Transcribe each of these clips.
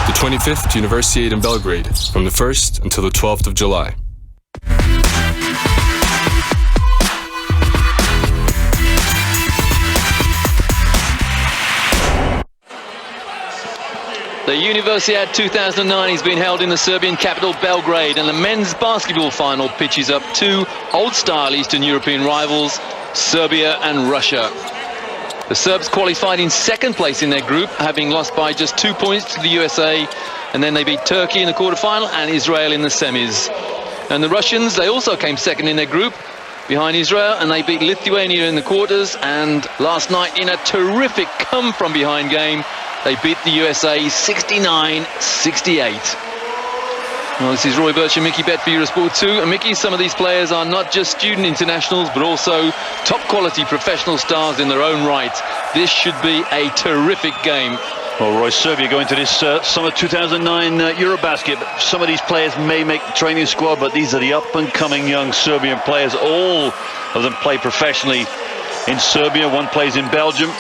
the 25th Universiade in Belgrade, from the 1st until the 12th of July. The Universiade 2009 has been held in the Serbian capital Belgrade, and the men's basketball final pitches up two old-style Eastern European rivals, Serbia and Russia. The Serbs qualified in second place in their group, having lost by just 2 points to the USA, and then they beat Turkey in the quarterfinal and Israel in the semis. And the Russians, they also came second in their group, behind Israel, and they beat Lithuania in the quarters, and last night in a terrific come-from-behind game, they beat the USA 69-68. Well, this is Roy Birch and Mickey Bett for Eurosport 2. And Mickey, some of these players are not just student internationals, but also top-quality professional stars in their own right. This should be a terrific game. Well, Roy, Serbia going to this summer 2009 Eurobasket. Some of these players may make the training squad, but these are the up-and-coming young Serbian players. All of them play professionally in Serbia. One plays in Belgium.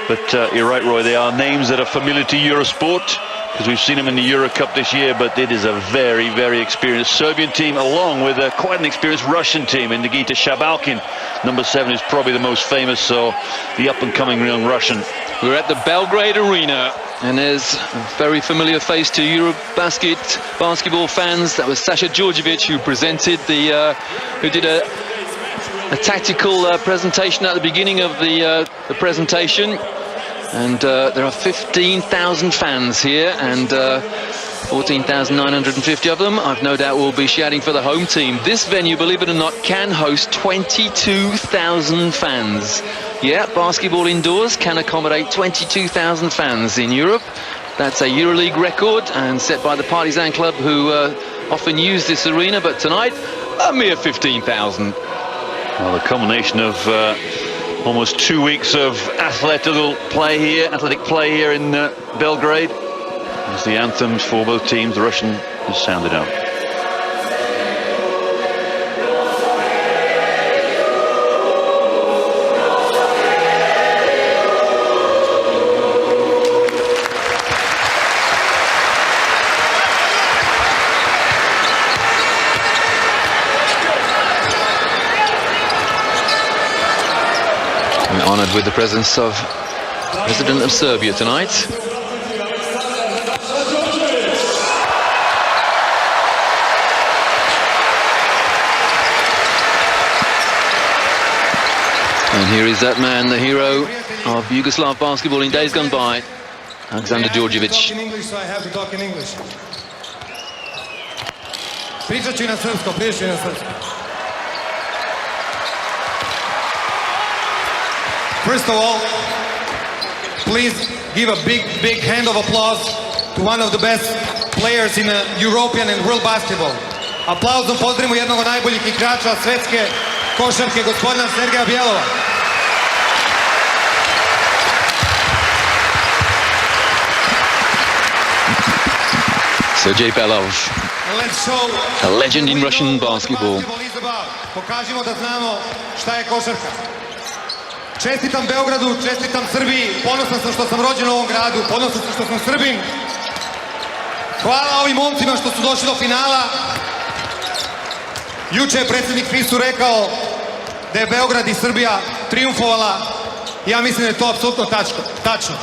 But you're right, Roy, they are names that are familiar to Eurosport, because we've seen them in the Euro Cup this year, but it is a very, very experienced Serbian team, along with quite an experienced Russian team in Nikita Shabalkin. Number 7 is probably the most famous, so the up-and-coming young Russian. We're at the Belgrade Arena, and there's a very familiar face to Eurobasket basketball fans. That was Sasha Djordjevic, who presented who did a tactical presentation at the beginning of the presentation. And there are 15,000 fans here, and 14,950 of them, I've no doubt, will be shouting for the home team. This venue, believe it or not, can host 22,000 fans. Yeah, basketball indoors can accommodate 22,000 fans in Europe. That's a EuroLeague record, and set by the Partizan Club, who often use this arena, but tonight, a mere 15,000. Well, the combination of almost 2 weeks of athletic play here in Belgrade, as the anthems for both teams, the Russian has sounded out. Honoured with the presence of President of Serbia tonight. And here is that man, the hero of Yugoslav basketball in days gone by, Alexander Djordjevic. In English, so I have to talk in English. Pričat ću na srpskom, pričat ću na srpskom. First of all, please give a big hand of applause to one of the best players in European and world basketball. Aplauzom pozdravimo jednog od najboljih igrača svetske košarke, gospodina Sergeja Bjelova. Sergei Belov, a legend in Russian basketball. Pokažimo da znamo šta je košarka. Čestitam Beogradu, čestitam Srbiji, ponosan sam što sam rođen u ovom gradu, ponosan sam što sam Srbin. Hvala ovim momcima što su došli do finala. Juče je predsjednik FIS-u rekao da je Beograd i Srbija triumfovala. Ja mislim da je to apsolutno tačno.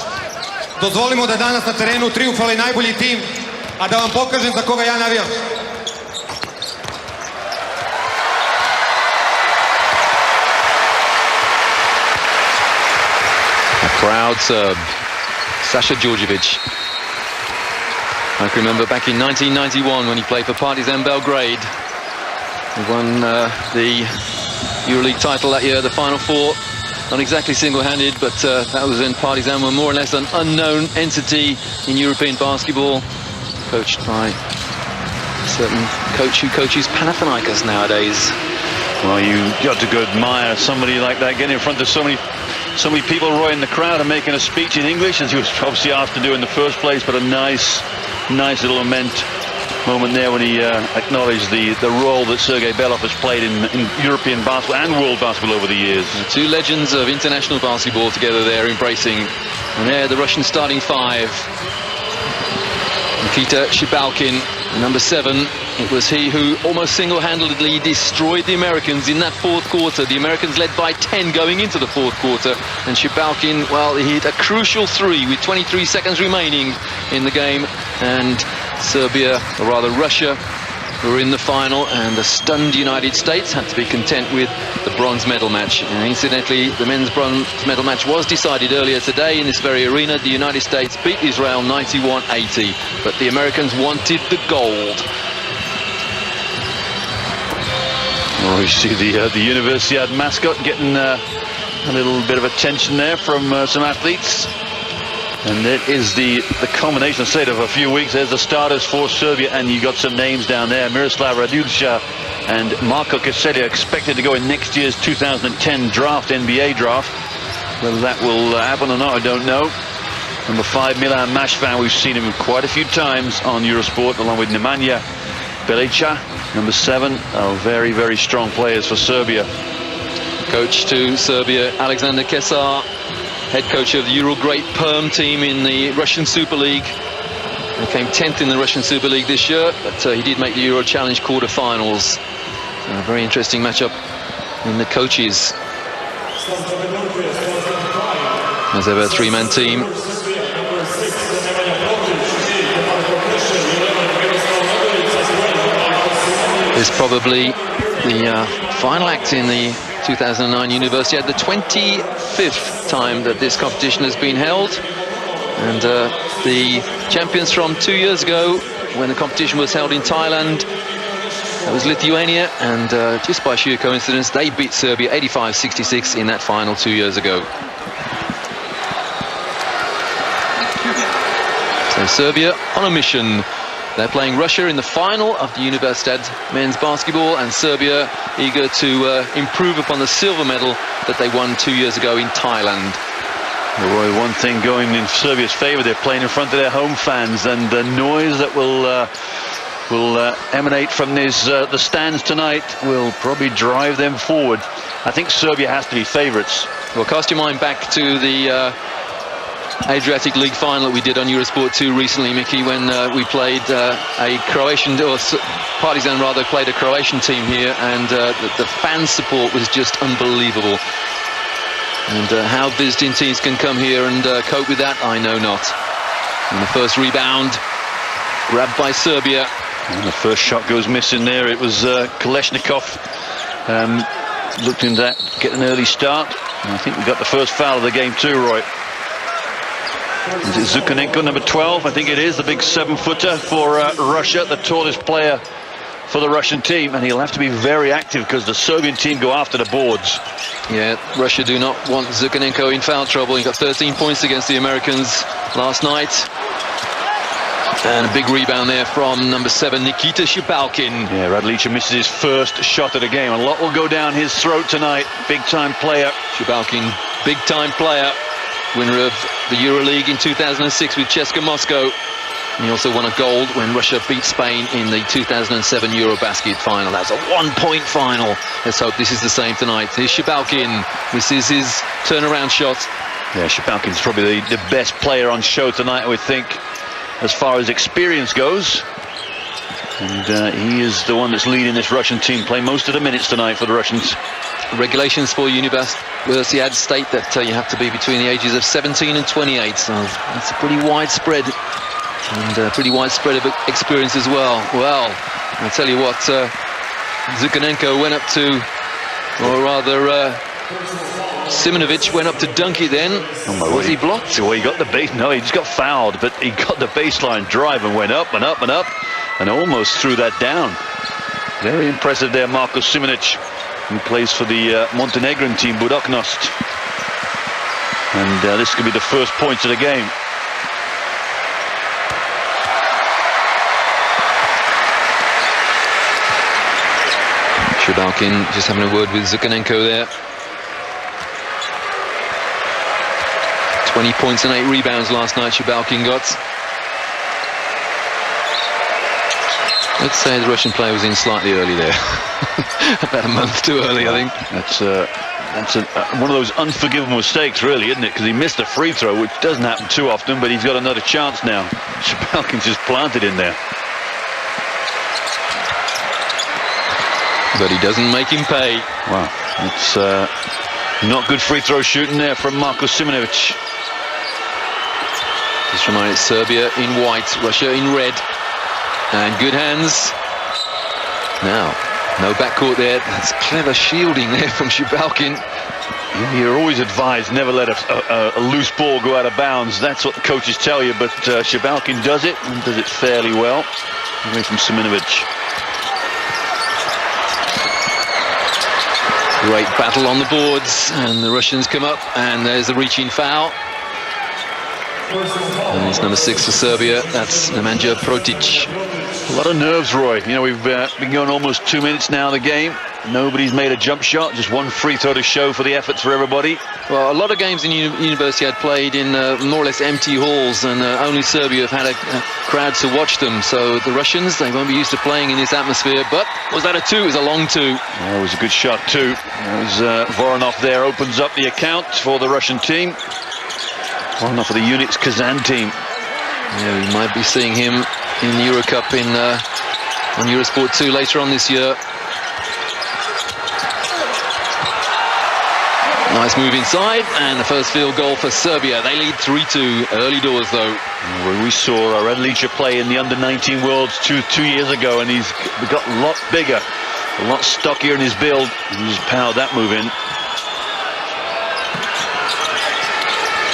Dozvolimo da danas na terenu triumfali najbolji tim, a da vam pokažem za koga ja navijam. Proud Serb, Sasha Djordjevic. I can remember back in 1991 when he played for Partizan Belgrade. He won the EuroLeague title that year, the Final Four. Not exactly single-handed, but that was when Partizan were more or less an unknown entity in European basketball, coached by a certain coach who coaches Panathinaikos nowadays. Well, you got to go admire somebody like that, getting in front of so many people, Roy, in the crowd, and making a speech in English, as he was obviously asked to do in the first place, but a nice little moment there when he acknowledged the role that Sergei Belov has played in European basketball and world basketball over the years. Two legends of international basketball together there, embracing. And there, the Russian starting five. Nikita Shabalkin, number 7. It was he who almost single-handedly destroyed the Americans in that fourth quarter. The Americans led by 10 going into the fourth quarter. And Shabalkin, well, he hit a crucial 3 with 23 seconds remaining in the game. And Serbia, or rather Russia, were in the final, and the stunned United States had to be content with the bronze medal match. And incidentally, the men's bronze medal match was decided earlier today in this very arena. The United States beat Israel 91-80, but the Americans wanted the gold. Well, we see the UNIVERSIADE mascot getting a little bit of attention there from some athletes. And it is the culmination, say, of a few weeks. There's the starters for Serbia, and you got some names down there. Miroslav Raduljic and Marko Koselic expected to go in next year's 2010 draft, NBA draft. Whether that will happen or not, I don't know. Number 5, Milan Mashvan, we've seen him quite a few times on Eurosport, along with Nemanja Bjelica. Number 7, very, very strong players for Serbia. Coach to Serbia, Alexander Kesar, head coach of the Euro Great Perm team in the Russian Super League. He came 10th in the Russian Super League this year, but he did make the Euro Challenge quarter-finals. A very interesting matchup in the coaches. As ever, a 3-man team. This is probably the final act in the 2009 Universiade, the 25th time that this competition has been held, and the champions from 2 years ago, when the competition was held in Thailand, that was Lithuania, and just by sheer coincidence they beat Serbia 85-66 in that final 2 years ago. So Serbia on a mission. They're playing Russia in the final of the Universiade men's basketball, and Serbia eager to improve upon the silver medal that they won 2 years ago in Thailand. Well, Roy, one thing going in Serbia's favour, they're playing in front of their home fans, and the noise that will emanate from the stands tonight will probably drive them forward. I think Serbia has to be favourites. Well, cast your mind back to the Adriatic League final that we did on Eurosport 2 recently, Mickey, when we played a Croatian, or Partizan rather, played a Croatian team here, and the fan support was just unbelievable. And how visiting teams can come here and cope with that, I know not. And the first rebound grabbed by Serbia. And the first shot goes missing there. It was Kolesnikov looking to get an early start. And I think we got the first foul of the game too, Roy. Is it Zhukanenko, number 12? I think it is, the big 7-footer for Russia, the tallest player for the Russian team, and he'll have to be very active because the Serbian team go after the boards. Yeah, Russia do not want Zhukanenko in foul trouble. He got 13 points against the Americans last night. And a big rebound there from number 7, Nikita Shabalkin. Yeah, Raduljic misses his first shot of the game. A lot will go down his throat tonight. Big-time player. Shabalkin, big-time player. Winner of the EuroLeague in 2006 with CSKA Moscow. And he also won a gold when Russia beat Spain in the 2007 Eurobasket final. That was a 1-point final. Let's hope this is the same tonight. Here's Shabalkin. This is his turnaround shot. Yeah, Shabalkin's probably the best player on show tonight, I would think, as far as experience goes. And he is the one that's leading this Russian team, playing most of the minutes tonight for the Russians. Regulations for Universiade state that you have to be between the ages of 17 and 28, so that's a pretty widespread and pretty widespread of experience as well. Well, I'll tell you what, Zhukanenko went up to, or rather Simonovic went up to dunk it then. Was he blocked? Well, he got the base. No, he just got fouled, but he got the baseline drive and went up and up and up and almost threw that down. Very impressive there, Marko Simonovic, who plays for the Montenegrin team, Budoknost. And this could be the first points of the game. Shabalkin just having a word with Zhukanenko there. 20 points and 8 rebounds last night Shabalkin got. Let's say the Russian player was in slightly early there. About a month too early, I think. That's That's one of those unforgivable mistakes, really, isn't it? Because he missed a free throw, which doesn't happen too often, but he's got another chance now. Shabalkin's just planted in there. But he doesn't make him pay. Wow, it's not good free throw shooting there from Simonovic. Just reminded Serbia in white, Russia in red. And good hands. Now, no backcourt there. That's clever shielding there from Shabalkin. You're always advised never let a loose ball go out of bounds. That's what the coaches tell you, but Shabalkin does it, and does it fairly well. Away from Simonovic. Great battle on the boards, and the Russians come up, and there's a reaching foul. And it's number 6 for Serbia. That's Nemanja Protic. A lot of nerves, Roy. You know, we've been going almost 2 minutes now of the game. Nobody's made a jump shot, just one free throw to show for the efforts for everybody. Well, a lot of games in Universiade played in more or less empty halls, and only Serbia have had a crowd to watch them. So the Russians, they won't be used to playing in this atmosphere. But was that a 2? It was a long 2. Yeah, it was a good shot too. It was Voronov there opens up the account for the Russian team. Voronov for the Units Kazan team. Yeah, we might be seeing him in the Euro Cup on Eurosport 2 later on this year. Nice move inside, and the first field goal for Serbia. They lead 3-2. Early doors, though. We saw Radlica play in the Under-19 Worlds two years ago, and he's got a lot bigger, a lot stockier in his build. And he's powered that move in.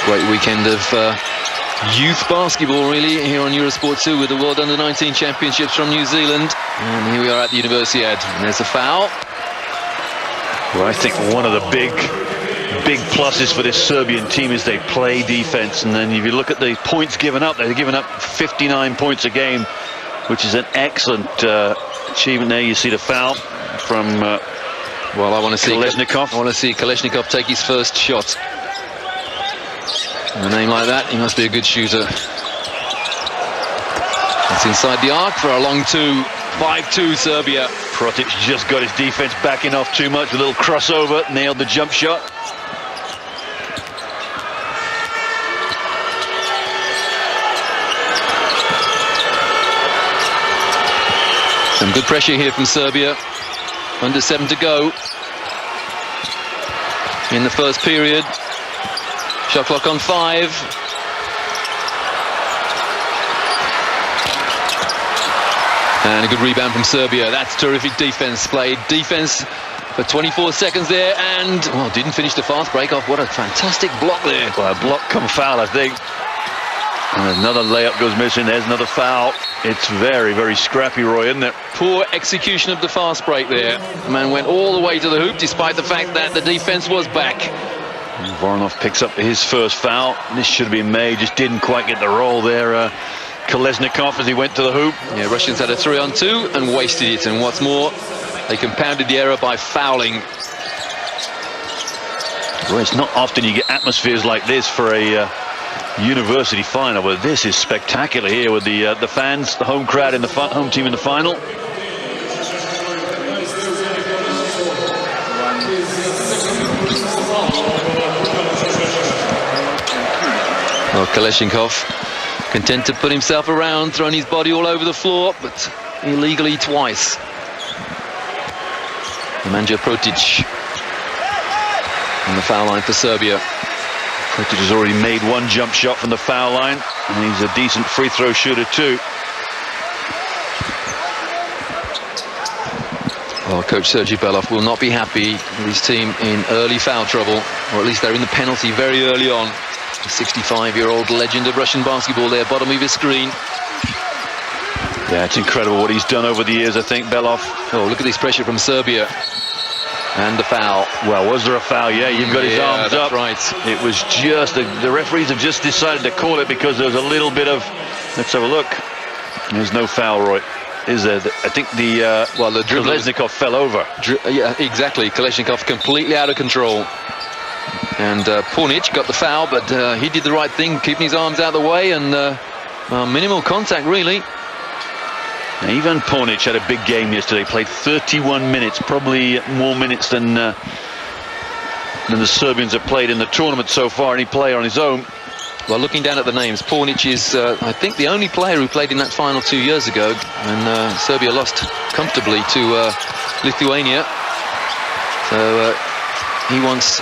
Great weekend of youth basketball, really, here on Eurosport 2 with the World Under-19 Championships from New Zealand. And here we are at the Universiade. And there's a foul. Well, I think one of the big pluses for this Serbian team is they play defense, and then if you look at the points given up, they've given up 59 points a game, which is an excellent achievement there. You see the foul from well, I want to see Kotishevskiy. I want to see Kalashnikov take his first shot. With a name like that, he must be a good shooter. It's inside the arc for a long 2. 5-2 Serbia. Protic just got his defense backing off too much. A little crossover, nailed the jump shot. Some good pressure here from Serbia. Under 7 to go in the first period. Shot clock on 5. And a good rebound from Serbia. That's terrific defense. Played defense for 24 seconds there, and well, didn't finish the fast break off. What a fantastic block there. Well, a block come foul, I think. And another layup goes missing. There's another foul. It's very, very scrappy, Roy, isn't it? Poor execution of the fast break there. The man went all the way to the hoop, despite the fact that the defense was back. And Voronov picks up his first foul. This should have been made. Just didn't quite get the roll there. Kolesnikov as he went to the hoop. Yeah, Russians had a 3-on-2 and wasted it. And what's more, they compounded the error by fouling. Well, it's not often you get atmospheres like this for a university final, but this is spectacular here with the fans, the home crowd in the home team in the final. Well, Kalashnikov content to put himself around, throwing his body all over the floor, but illegally twice. Nemanja Protic on the foul line for Serbia. Protic has already made one jump shot from the foul line, and he's a decent free throw shooter too. Well, Coach Sergei Belov will not be happy with his team in early foul trouble, or at least they're in the penalty very early on. The 65-year-old legend of Russian basketball there, bottom of his screen. Yeah, it's incredible what he's done over the years, I think, Belov. Oh, look at this pressure from Serbia. And the foul. Well, was there a foul? Yeah, you've got his arms up. Right. It was just, the referees have just decided to call it because there was a little bit of, let's have a look. There's no foul, Roy. Is there? I think the Kolesnikov fell over. Yeah, exactly. Kalashnikov completely out of control. And Pornic got the foul, but he did the right thing, keeping his arms out of the way, and minimal contact, really. Now, Ivan Pornic had a big game yesterday, played 31 minutes, probably more minutes than than the Serbians have played in the tournament so far, any player on his own. Well, looking down at the names, Pornic is, I think, the only player who played in that final 2 years ago, and Serbia lost comfortably to Lithuania. So he wants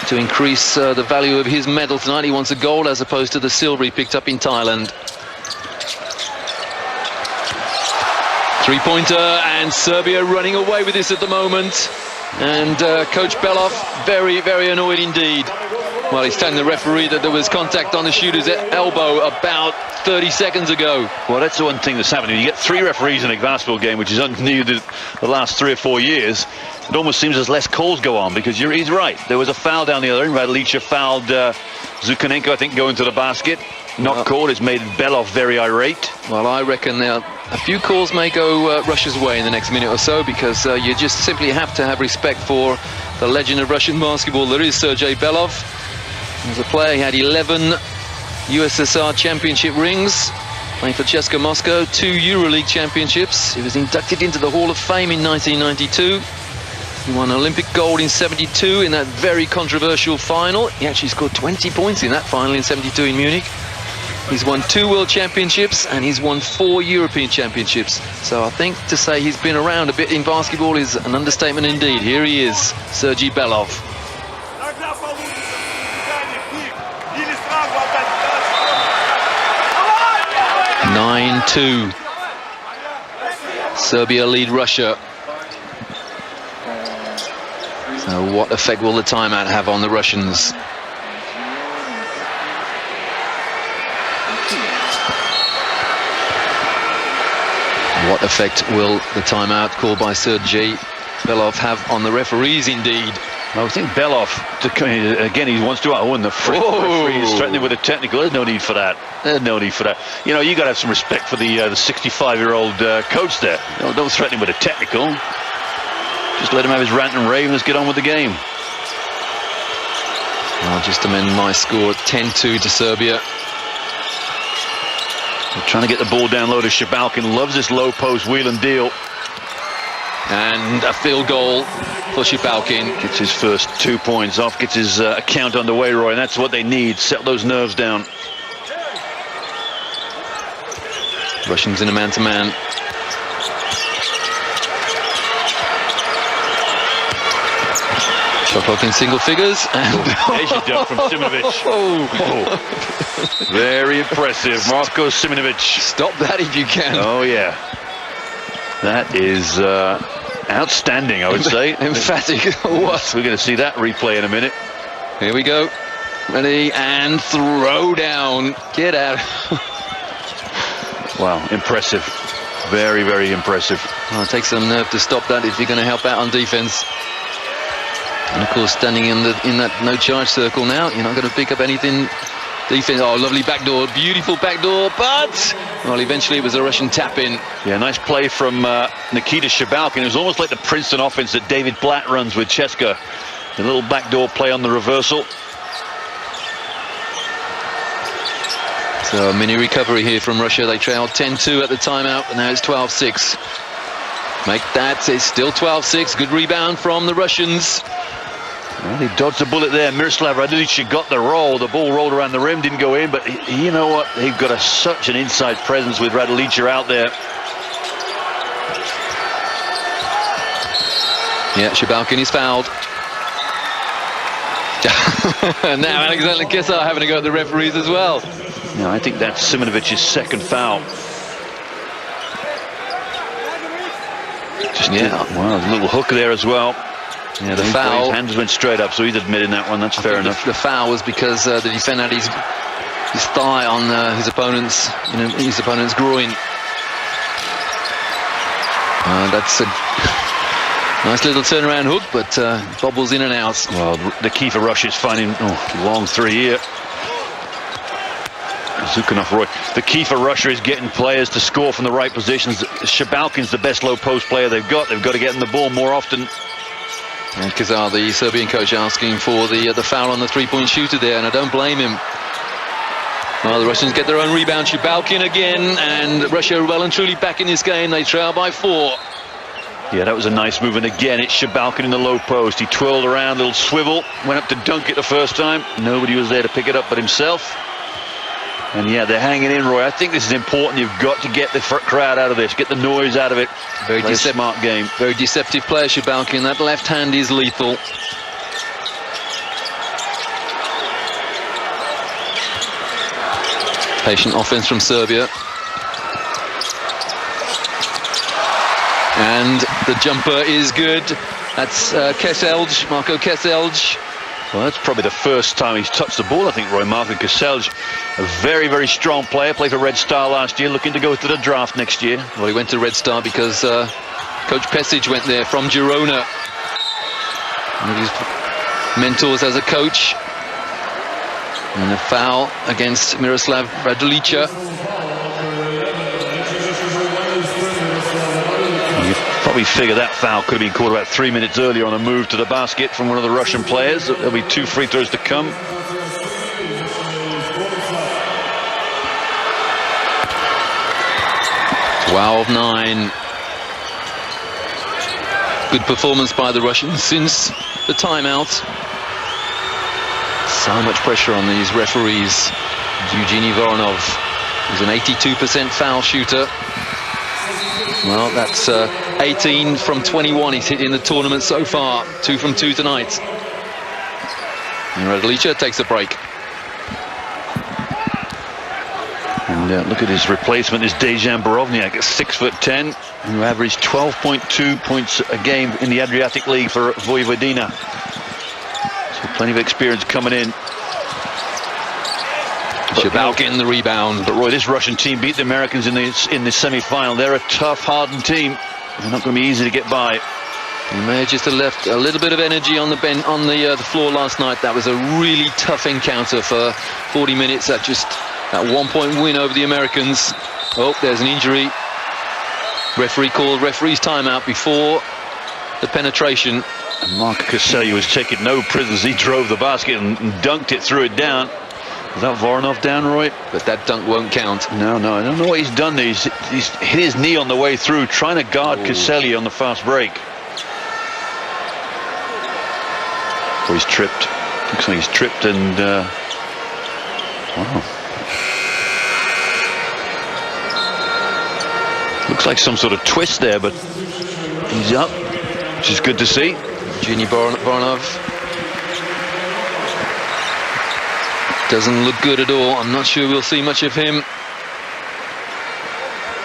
to increase the value of his medal tonight. He wants a gold as opposed to the silver he picked up in Thailand. Three-pointer, and Serbia running away with this at the moment. And Coach Belov very, very annoyed indeed. Well, he's telling the referee that there was contact on the shooter's elbow about 30 seconds ago. Well, that's the one thing that's happening. You get 3 referees in a basketball game, which is new the last 3 or 4 years. It almost seems as less calls go on, because he's right. There was a foul down the other end. Radlica fouled Zukanenko, I think, going to the basket. Not called. It's made Belov very irate. Well, I reckon a few calls may go Russia's way in the next minute or so, because you just simply have to have respect for the legend of Russian basketball. There is Sergei Belov. As a player, he had 11 USSR championship rings, playing for CSKA Moscow, 2 EuroLeague championships. He was inducted into the Hall of Fame in 1992. He won Olympic gold in 72 in that very controversial final. He actually scored 20 points in that final in 72 in Munich. He's won 2 World Championships, and he's won 4 European Championships. So I think to say he's been around a bit in basketball is an understatement indeed. Here he is, Sergei Belov. 9-2. Serbia lead Russia. So what effect will the timeout have on the Russians? What effect will the timeout called by Sergei Belov have on the referees indeed? I think Belov, again, he wants to and the referee is threatening with a technical. There's no need for that. There's no need for that. You know, you got to have some respect for the 65-year-old coach there. Don't threaten him with a technical. Just let him have his rant and rave and let's get on with the game. I'll just amend my score, 10-2 to Serbia. They're trying to get the ball down low to Shabalkin. Loves this low post wheel and deal. And a field goal for Shabalkin. Gets his first 2 points off, gets his account underway, Roy, and that's what they need. Set those nerves down. Russians in a man-to-man. Shot clock in single figures. And there's your dunk from Simonovic. Very impressive. Marko Simonovic. Stop that if you can. Oh, yeah. That is outstanding, I would say. Emphatic. What? We're going to see that replay in a minute. Here we go. Ready, and throw down. Get out. Wow, impressive. Very, very impressive. Oh, it takes some nerve to stop that if you're going to help out on defense. And of course, standing in that no-charge circle now, you're not going to pick up anything. Defense, oh, lovely backdoor, beautiful backdoor, but, well, eventually it was a Russian tap-in. Yeah, nice play from Nikita Shabalkin. It was almost like the Princeton offense that David Blatt runs with CSKA. A little backdoor play on the reversal. So a mini recovery here from Russia. They trailed 10-2 at the timeout, and now it's 12-6. Make that, it's still 12-6. Good rebound from the Russians. Well, he dodged a bullet there. Miroslav Radlica got the roll. The ball rolled around the rim, didn't go in, but you know what? They've got such an inside presence with Radlica out there. Yeah, Shabalkin is fouled. Now Alexander Kesar having to go at the referees as well. No, I think that's Simonovic's second foul. Wow, a little hook there as well. Yeah, the foul. His hands went straight up, so he's admitting that one. That's fair enough. The foul was because the defender had his thigh on his opponent's groin. That's a nice little turnaround hook, but bobbles in and out. Well, the key for Russia is finding long three here. Zukanov, Roy. The key for Russia is getting players to score from the right positions. Shabalkin's the best low post player they've got. They've got to get in the ball more often. And Kazar, the Serbian coach, asking for the foul on the three-point shooter there, and I don't blame him. Well, the Russians get their own rebound. Shabalkin again, and Russia well and truly back in this game. They trail by 4. Yeah, that was a nice move, and again it's Shabalkin in the low post. He twirled around, little swivel, went up to dunk it the first time. Nobody was there to pick it up but himself. And yeah, they're hanging in, Roy. I think this is important. You've got to get the crowd out of this, get the noise out of it. Very smart game. Very deceptive player, Shabalkin. That left hand is lethal. Patient offense from Serbia. And the jumper is good. That's Keselj, Marko Keselj. Well, that's probably the first time he's touched the ball, I think, Roy. Marko Keselj, a very, very strong player. Played for Red Star last year, looking to go to the draft next year. Well, he went to Red Star because Coach Pesic went there from Girona. One of his mentors as a coach. And a foul against Miroslav Radulica. Probably figure that foul could have been called about 3 minutes earlier on a move to the basket from one of the Russian players. There'll be 2 free throws to come. Wow, 9. Good performance by the Russians since the timeout. So much pressure on these referees. Evgeny Voronov is an 82% foul shooter. Well, that's 18 from 21 he's hit in the tournament so far. 2 from 2 tonight. And Radulica takes a break. And look at his replacement, is Dejan Borovniak, at 6'10", who averaged 12.2 points a game in the Adriatic League for Vojvodina. So plenty of experience coming in. Shabalkin the rebound. But Roy, this Russian team beat the Americans in the semi-final. They're a tough, hardened team. They're not going to be easy to get by. He may have just left a little bit of energy on the the floor last night. That was a really tough encounter for 40 minutes. That 1-point win over the Americans. Oh, there's an injury. Referee called referee's timeout before the penetration. And Marko Keselj was taking no prisoners. He drove the basket and dunked it, threw it down. Is that Voronov down, Roy? But that dunk won't count. No, I don't know what he's done. He's hit his knee on the way through, trying to guard Keselj on the fast break. Oh, he's tripped. Looks like he's tripped and... wow. Looks like some sort of twist there, but he's up, which is good to see. Evgeny Voronov. Doesn't look good at all. I'm not sure we'll see much of him.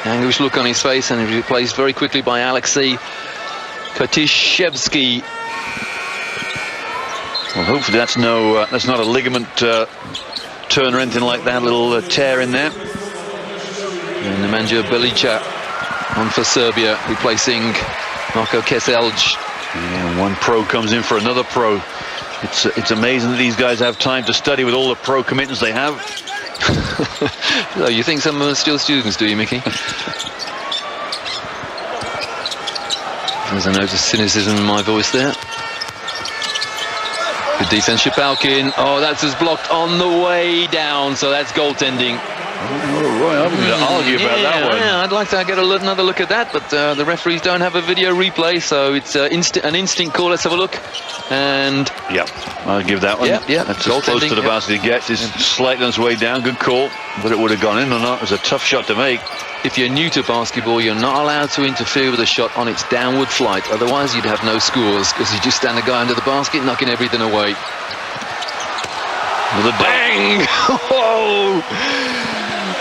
Anguish look on his face, and he's replaced very quickly by Alexei Kotishevskiy. Well, hopefully that's not a ligament turn or anything like that. A little tear in there. And Nemanja Bjelica on for Serbia, replacing Marko Keselj. Yeah, one pro comes in for another pro. It's amazing that these guys have time to study with all the pro commitments they have. Oh, you think some of them are still students, do you, Mickey? There's a note of cynicism in my voice there. Good defense, Shabalkin. Oh, that's just blocked on the way down, so that's goaltending. Oh, Roy, I'm going to argue about that one. Yeah, I'd like to get another look at that, but the referees don't have a video replay, so it's an instinct call. Let's have a look. And yeah, I'll give that one. Yeah, that's as close to the basket he gets. It's slightly on its way down. Good call, but it would have gone in or not. It was a tough shot to make. If you're new to basketball, you're not allowed to interfere with a shot on its downward flight. Otherwise, you'd have no scores, because you just stand a guy under the basket, knocking everything away. With a bang! Oh!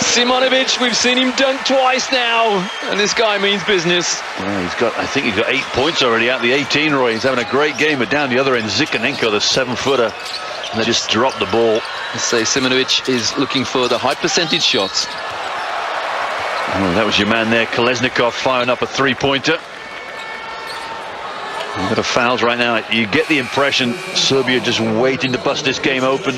Simonovic, we've seen him dunk twice now, and this guy means business. Well, I think he's got 8 points already out the 18, Roy. He's having a great game, but down the other end, Zikanenko, the 7-footer, just dropped the ball. Let's say Simonovic is looking for the high percentage shots. Oh, that was your man there, Kolesnikov, firing up a 3-pointer. A bit of fouls right now. You get the impression Serbia just waiting to bust this game open.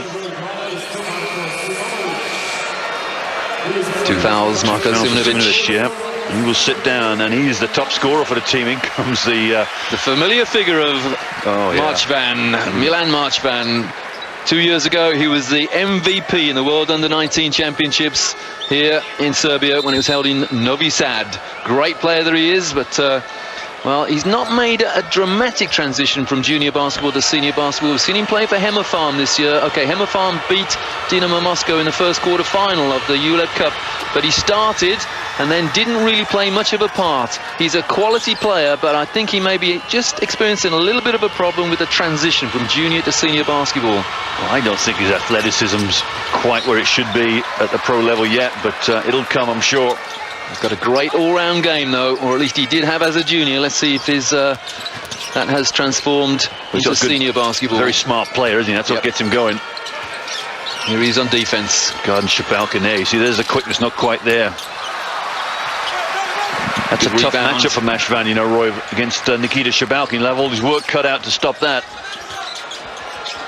2 fouls, Marko Simonovic. Yeah, he will sit down, and he's the top scorer for the team. In comes the familiar figure of Marchban, Milan Marchban. 2 years ago, he was the MVP in the World Under-19 Championships here in Serbia when it was held in Novi Sad. Great player that he is, but Well, he's not made a dramatic transition from junior basketball to senior basketball. We've seen him play for Hemmerfarm this year. Okay, Hemmerfarm beat Dinamo Moscow in the first quarter-final of the ULEB Cup, but he started and then didn't really play much of a part. He's a quality player, but I think he may be just experiencing a little bit of a problem with the transition from junior to senior basketball. Well, I don't think his athleticism's quite where it should be at the pro level yet, but it'll come, I'm sure. He's got a great all-round game, though, or at least he did have as a junior. Let's see if his that has transformed into senior basketball. Very smart player, isn't he? That's what gets him going. Here he is on defense. God, and Shabalkin there. You see, there's the quickness not quite there. That's Good a tough rebound. matchup for Mashvan, you know, Roy, against Nikita Shabalkin. He'll have all his work cut out to stop that.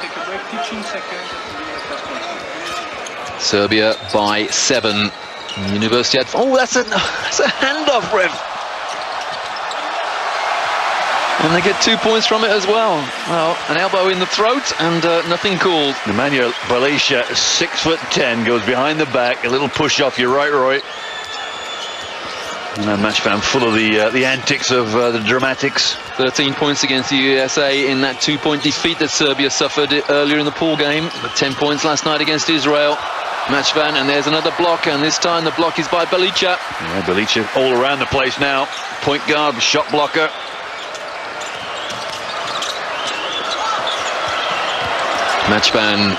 Take a break, 15 seconds. Serbia by 7. Universiade. Oh, that's a handoff, ref. And they get 2 points from it as well. Well, an elbow in the throat and nothing called. Nemanja Bjelica, 6'10", goes behind the back. A little push off. You're right, Roy. And that match fan full of the antics of the dramatics. 13 points against the USA in that 2-point defeat that Serbia suffered earlier in the pool game. But 10 points last night against Israel. Matchvan, and there's another block, and this time the block is by Bjelica. Yeah, Bjelica all around the place now. Point guard, shot blocker. Matchvan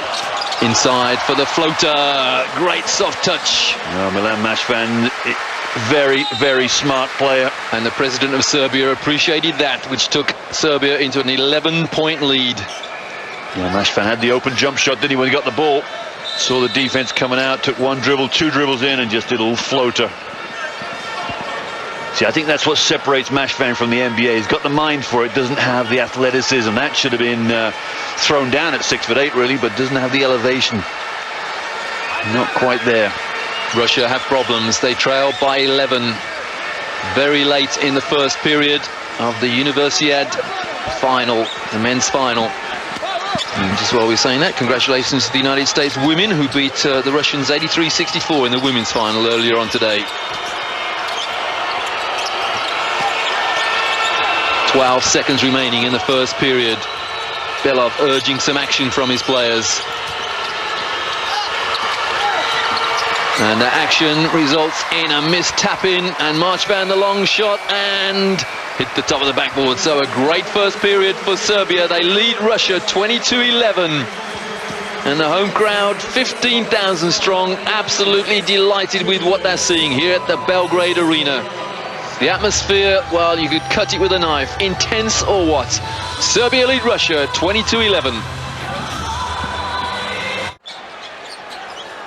inside for the floater. Great soft touch. Milan Mashvan, very, very smart player. And the president of Serbia appreciated that, which took Serbia into an 11-point lead. Yeah, Mashvan had the open jump shot, didn't he, when he got the ball? Saw the defense coming out, took one dribble, 2 dribbles in, and just did a little floater. See, I think that's what separates Mashvan from the NBA. He's got the mind for it, doesn't have the athleticism. That should have been thrown down at 6'8", really, but doesn't have the elevation. Not quite there. Russia have problems. They trail by 11 very late in the first period of the Universiade final, the men's final. And just while we're saying that, congratulations to the United States women who beat the Russians 83-64 in the women's final earlier on today. 12 seconds remaining in the first period. Belov urging some action from his players. And the action results in a missed tap-in, and Marchban the long shot and hit the top of the backboard. So a great first period for Serbia. They lead Russia 22-11. And the home crowd, 15,000 strong, absolutely delighted with what they're seeing here at the Belgrade Arena. The atmosphere, well, you could cut it with a knife. Intense or what? Serbia lead Russia 22-11.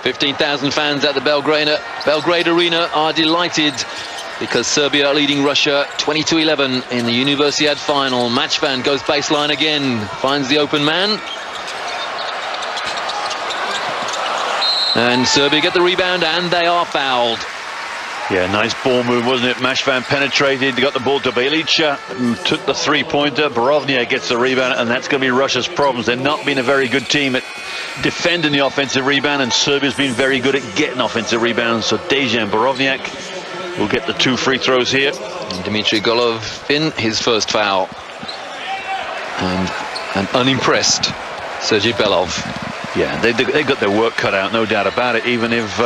15,000 fans at the Belgrade Arena are delighted because Serbia are leading Russia 22-11 in the Universiade final. Matchvan goes baseline again, finds the open man. And Serbia get the rebound and they are fouled. Yeah, nice ball move, wasn't it? Mashvan penetrated, got the ball to Bjelica, who took the three-pointer. Borovnia gets the rebound, and that's going to be Russia's problems. They've not been a very good team at defending the offensive rebound, and Serbia's been very good at getting offensive rebounds. So Dejan Borovniak will get the 2 free throws here. And Dmitry Golovin, his first foul. And an unimpressed Sergei Belov. Yeah, they got their work cut out, no doubt about it, even if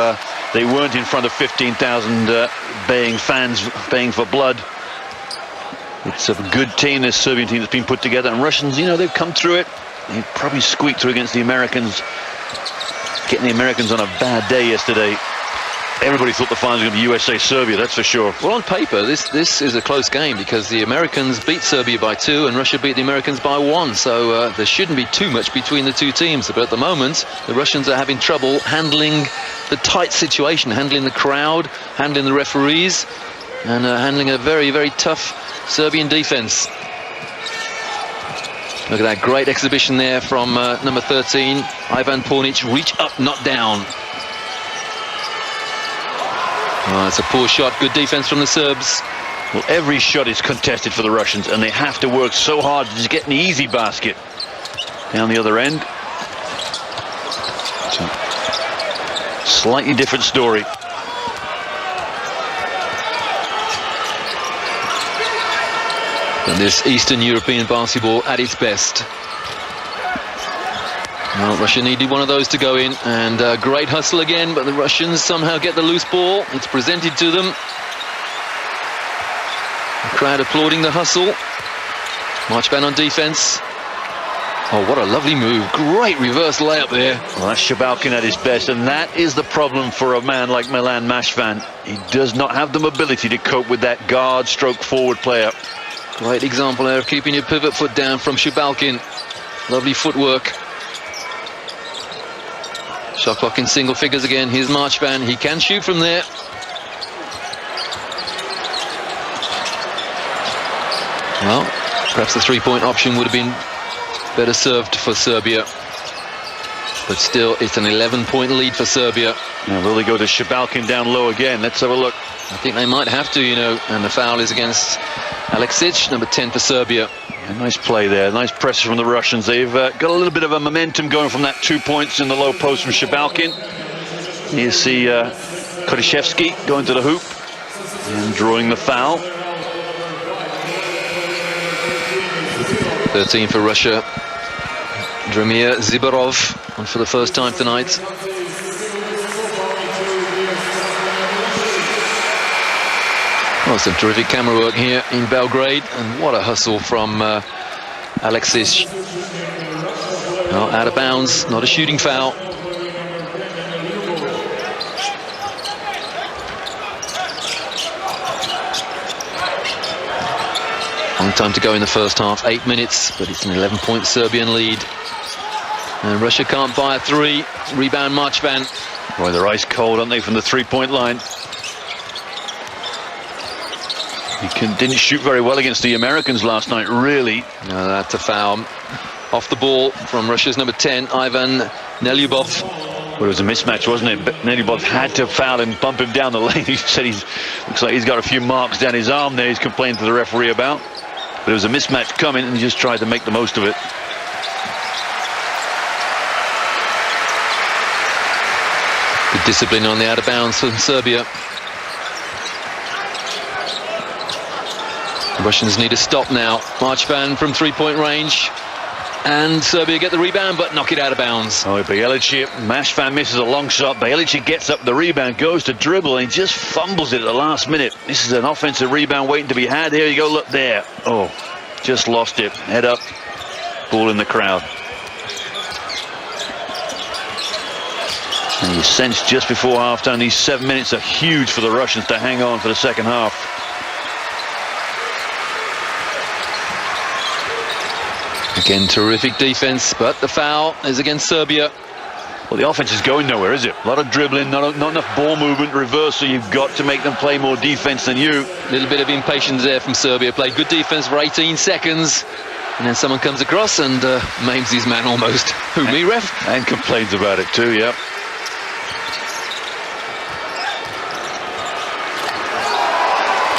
they weren't in front of 15,000 baying fans, baying for blood. It's a good team, this Serbian team that's been put together. And Russians, you know, they've come through it. They probably squeaked through against the Americans, getting the Americans on a bad day yesterday. Everybody thought the final was going to be USA-Serbia, that's for sure. Well, on paper, this is a close game because the Americans beat Serbia by 2 and Russia beat the Americans by 1. So there shouldn't be too much between the two teams. But at the moment, the Russians are having trouble handling the tight situation, handling the crowd, handling the referees, and handling a very, very tough Serbian defense. Look at that great exhibition there from number 13, Ivan Pornic. Reach up, not down. Oh, it's a poor shot. Good defense from the Serbs. Well, every shot is contested for the Russians, and they have to work so hard to just get an easy basket down the other end. So, slightly different story. And this Eastern European basketball at its best. Well, Russia needed one of those to go in, and great hustle again, but the Russians somehow get the loose ball. It's presented to them. The crowd applauding the hustle. Marchban on defense. Oh, what a lovely move. Great reverse layup there. Well, that's Shabalkin at his best, and that is the problem for a man like Milan Mashvan. He does not have the mobility to cope with that guard stroke forward player. Great example there of keeping your pivot foot down from Shabalkin. Lovely footwork. Shot clock in single figures again. Here's Marchban. He can shoot from there. Well, perhaps the three-point option would have been better served for Serbia. But still, it's an 11-point lead for Serbia. Now, will they go to Shabalkin down low again? Let's have a look. I think they might have to, you know, and the foul is against Aleksic, number 10 for Serbia. Yeah, nice play there, nice pressure from the Russians. They've got a little bit of a momentum going from that 2 points in the low post from Shabalkin. You see Kotishevskiy going to the hoop and drawing the foul. 13 for Russia. Dramir Zibarov on for the first time tonight. Oh, some terrific camera work here in Belgrade, and what a hustle from Aleksic. Oh, out of bounds, not a shooting foul. Long time to go in the first half, 8 minutes, but it's an 11-point Serbian lead. And Russia can't buy a three. Rebound Marchban. Boy, they're ice cold, aren't they, from the three-point line? He didn't shoot very well against the Americans last night, really. No, that's a foul. Off the ball from Russia's number 10, Ivan Nelyubov. Well, it was a mismatch, wasn't it? But Nelyubov had to foul him, bump him down the lane. He said looks like he's got a few marks down his arm there. He's complaining to the referee about. But it was a mismatch coming, and he just tried to make the most of it. Good discipline on the out of bounds from Serbia. The Russians need a stop now. Marchban from three-point range. And Serbia get the rebound, but knock it out of bounds. Oh, Bjelic, Mashvan misses a long shot. Bjelic gets up the rebound, goes to dribble, and he just fumbles it at the last minute. This is an offensive rebound waiting to be had. Here you go, look there. Oh, just lost it. Head up, ball in the crowd. And you sense just before halftime, these 7 minutes are huge for the Russians to hang on for the second half. Again, terrific defense, but the foul is against Serbia. Well, the offense is going nowhere, is it? A lot of dribbling, not enough ball movement, reversal. You've got to make them play more defense than you. A little bit of impatience there from Serbia. Played good defense for 18 seconds. And then someone comes across and maims his man almost. Who, me, ref? And complains about it too, yeah.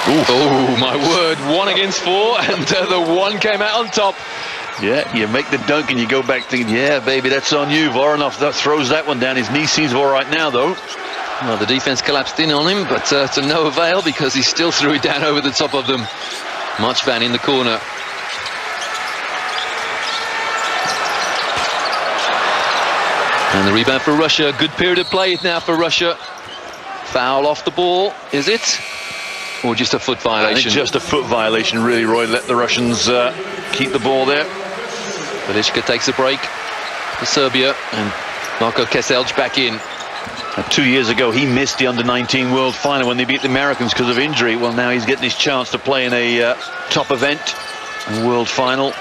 Ooh. Oh, my word. 1 against 4, and the one came out on top. Yeah, you make the dunk and you go back thinking, yeah, baby, that's on you. Voronov throws that one down. His knee seems all right now, though. Well, the defense collapsed in on him, but to no avail because he still threw it down over the top of them. Marchban in the corner. And the rebound for Russia. Good period of play now for Russia. Foul off the ball, is it? Or just a foot violation? I think just a foot violation, really, Roy. Let the Russians keep the ball there. Velishka takes a break for Serbia, and Marko Keselj back in. 2 years ago, he missed the Under-19 World Final when they beat the Americans because of injury. Well, now he's getting his chance to play in a top event, a World Final.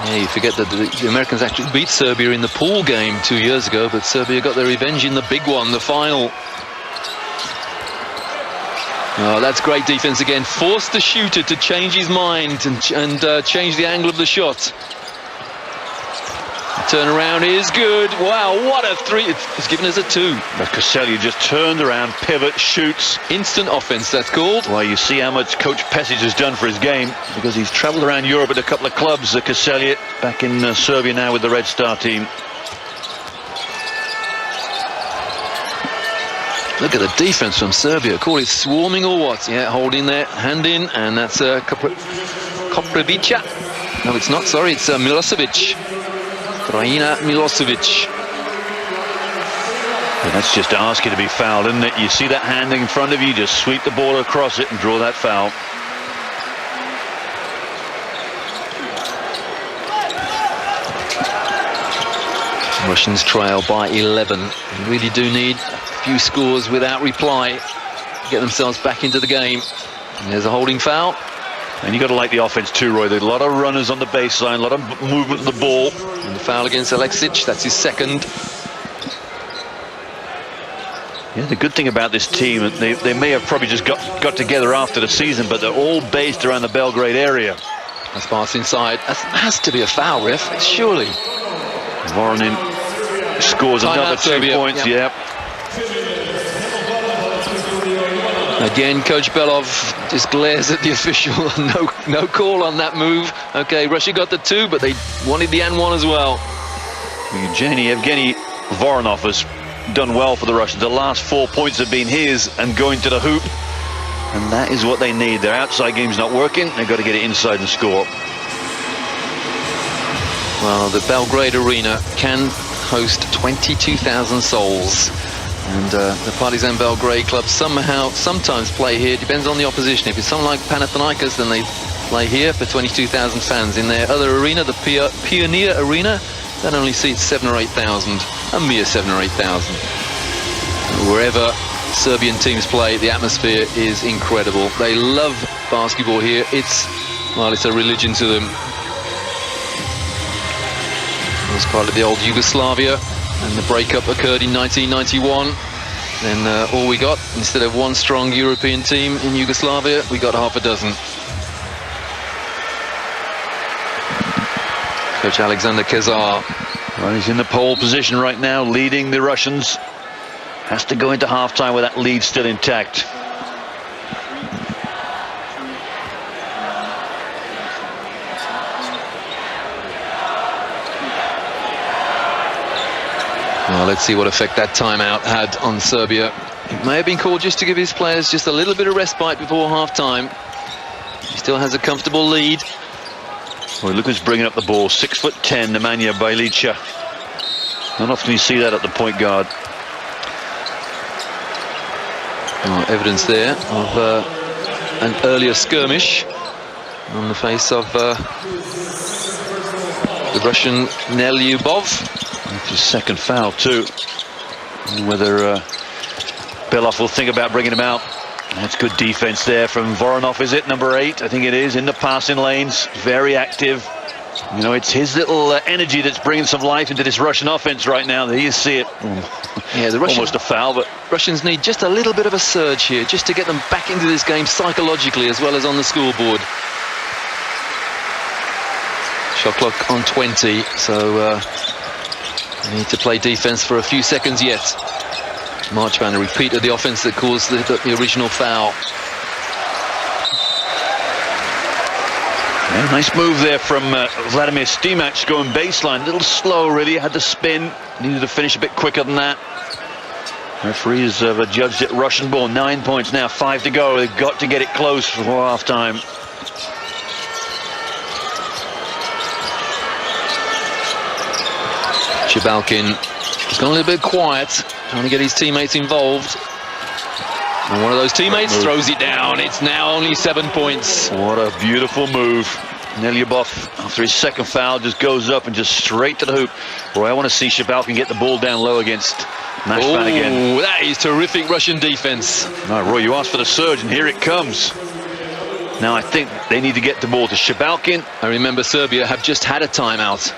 Yeah, you forget that the Americans actually beat Serbia in the pool game 2 years ago, but Serbia got their revenge in the big one, the final. Oh, that's great defense again. Forced the shooter to change his mind and change the angle of the shot. The turnaround is good. Wow, what a three. It's given us a 2. But Koselj just turned around, pivot, shoots. Instant offense, that's called. Well, you see how much Coach Pesic has done for his game, because he's travelled around Europe at a couple of clubs. Koselj back in Serbia now with the Red Star team. Look at the defense from Serbia. Call it swarming or what? Yeah, holding their hand in, and that's Koprivica. No, it's not, sorry, it's Milosevic. Krajina Milosevic. And that's just asking to be fouled, isn't it? You see that hand in front of you, just sweep the ball across it and draw that foul. Russians trail by 11. They really do need a few scores without reply to get themselves back into the game. And there's a holding foul. And you got to like the offense too, Roy. There's a lot of runners on the baseline, a lot of movement of the ball. And the foul against Aleksic, that's his second. Yeah, the good thing about this team, they may have probably just got together after the season, but they're all based around the Belgrade area. That's pass inside. That has to be a foul, ref, surely. Voronov scores another 2 points. Yep. Again, Coach Belov just glares at the official. no call on that move. Okay, Russia got the 2, but they wanted the and 1 as well. Evgeny Voronov has done well for the Russians. The last 4 points have been his and going to the hoop. And that is what they need. Their outside game's not working. They've got to get it inside and score. Well, the Belgrade Arena can host 22,000 souls. And the Partizan Belgrade club sometimes play here. Depends on the opposition. If it's someone like Panathinaikos, then they play here for 22,000 fans. In their other arena, the Pioneer Arena, that only seats 7,000 or 8,000. A mere 7,000 or 8,000. Wherever Serbian teams play, the atmosphere is incredible. They love basketball here. It's a religion to them. It was part of the old Yugoslavia, and the breakup occurred in 1991. Then all we got, instead of one strong European team in Yugoslavia, we got half a dozen. Coach Alexander Kezar. Well, he's in the pole position right now, leading the Russians. Has to go into halftime with that lead still intact. Well, let's see what effect that timeout had on Serbia. It may have been called just to give his players just a little bit of respite before half-time. He still has a comfortable lead. Well, look who's bringing up the ball. 6'10", Nemanja Bjelica. Not often you see that at the point guard. Oh, evidence there of an earlier skirmish on the face of the Russian Nelyubov. It's his second foul too. Whether Belov will think about bringing him out. That's good defense there from Voronov, is it? Number 8, I think it is, in the passing lanes. Very active. You know, it's his little energy that's bringing some life into this Russian offense right now. There you see it. Yeah, almost a foul, but Russians need just a little bit of a surge here, just to get them back into this game psychologically as well as on the scoreboard. Shot clock on 20, so they need to play defense for a few seconds yet. Marchbanner repeated the offense that caused the original foul. Yeah, nice move there from Vladimir Stimac, going baseline. A little slow, really. Had to spin. Needed to finish a bit quicker than that. Referees have adjudged it Russian ball. 9 points now, 5 to go. They've got to get it close before half-time. Shabalkin has gone a little bit quiet, trying to get his teammates involved. And one of those teammates throws it down. It's now only 7 points. What a beautiful move. Nelyubov, after his second foul, just goes up and just straight to the hoop. Boy, I want to see Shabalkin get the ball down low against Mashvan again. That is terrific Russian defense. No, Roy, you asked for the surge, and here it comes. Now I think they need to get the ball to Shabalkin. I remember Serbia have just had a timeout.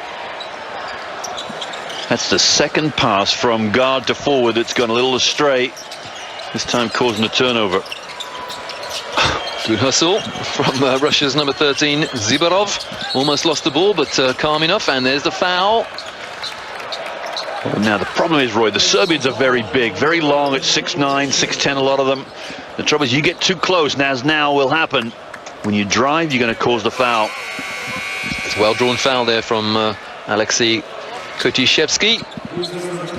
That's the second pass from guard to forward that's gone a little astray. This time causing a turnover. Good hustle from Russia's number 13, Zibarov. Almost lost the ball, but calm enough. And there's the foul. Well, now the problem is, Roy, the Serbians are very big, very long at 6'9", 6'10", a lot of them. The trouble is you get too close, and as now will happen, when you drive, you're going to cause the foul. It's a well-drawn foul there from Alexei Kotishevskiy.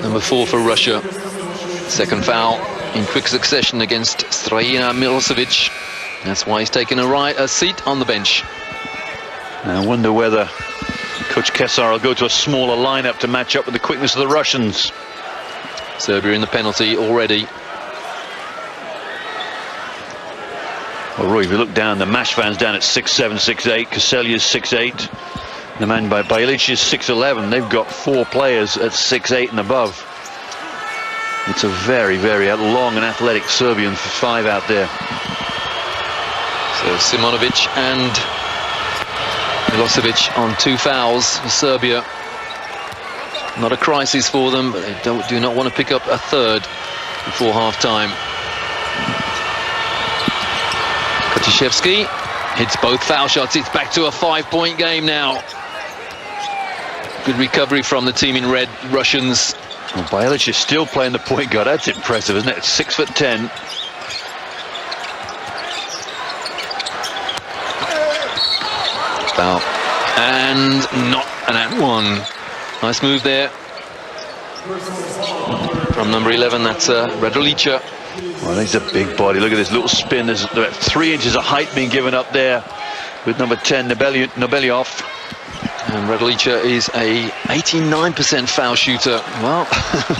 Number 4 for Russia. Second foul. in quick succession against Strajina Milosevic. That's why he's taken a seat on the bench. I wonder whether Coach Kesar will go to a smaller lineup to match up with the quickness of the Russians. Serbia in the penalty already. Well, Roy, if you look down, the Mashvan's down at 6'7", 6'8", Kaselya's 6'8". The man by Bilic is 6'11". They've got 4 players at 6'8" and above. It's a very, very long and athletic Serbian 5 out there. So Simonovic and Milosevic on 2 fouls for Serbia. Not a crisis for them, but they do not want to pick up a third before half-time. Kotishevskiy hits both foul shots. It's back to a 5-point game now. Good recovery from the team in red, Russians. Well, Bilic is still playing the point guard. That's impressive, isn't it? 6'10". Foul. And not an at one. Nice move there from number 11. That's Radolica. Well, he's a big body. Look at this little spin. There's about 3 inches of height being given up there with number 10, Nobelyov. And Radolica is a 89% foul shooter. Well,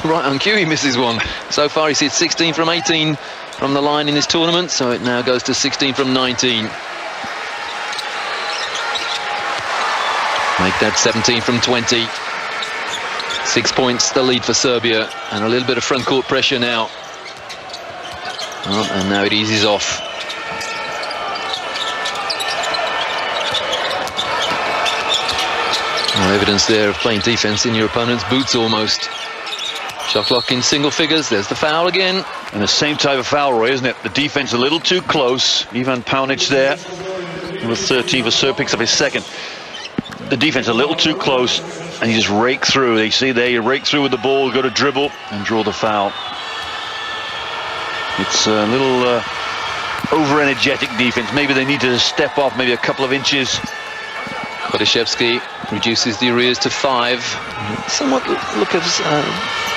right on cue, he misses one. So far, he's hit 16 from 18 from the line in this tournament, so it now goes to 16 from 19. Make that 17 from 20. 6 points the lead for Serbia, and a little bit of front court pressure now. Oh, and now it eases off. No evidence there of playing defense in your opponent's boots almost. Shot clock in single figures. There's the foul again. And the same type of foul, Roy, isn't it? The defense a little too close. Ivan Paunic there, number 13 for Serbia, picks up his second. The defense a little too close, and you just rake through. You see there, you rake through with the ball, go to dribble, and draw the foul. It's a little over-energetic defense. Maybe they need to step off maybe a couple of inches. Kotishevskiy reduces the arrears to 5. Somewhat look of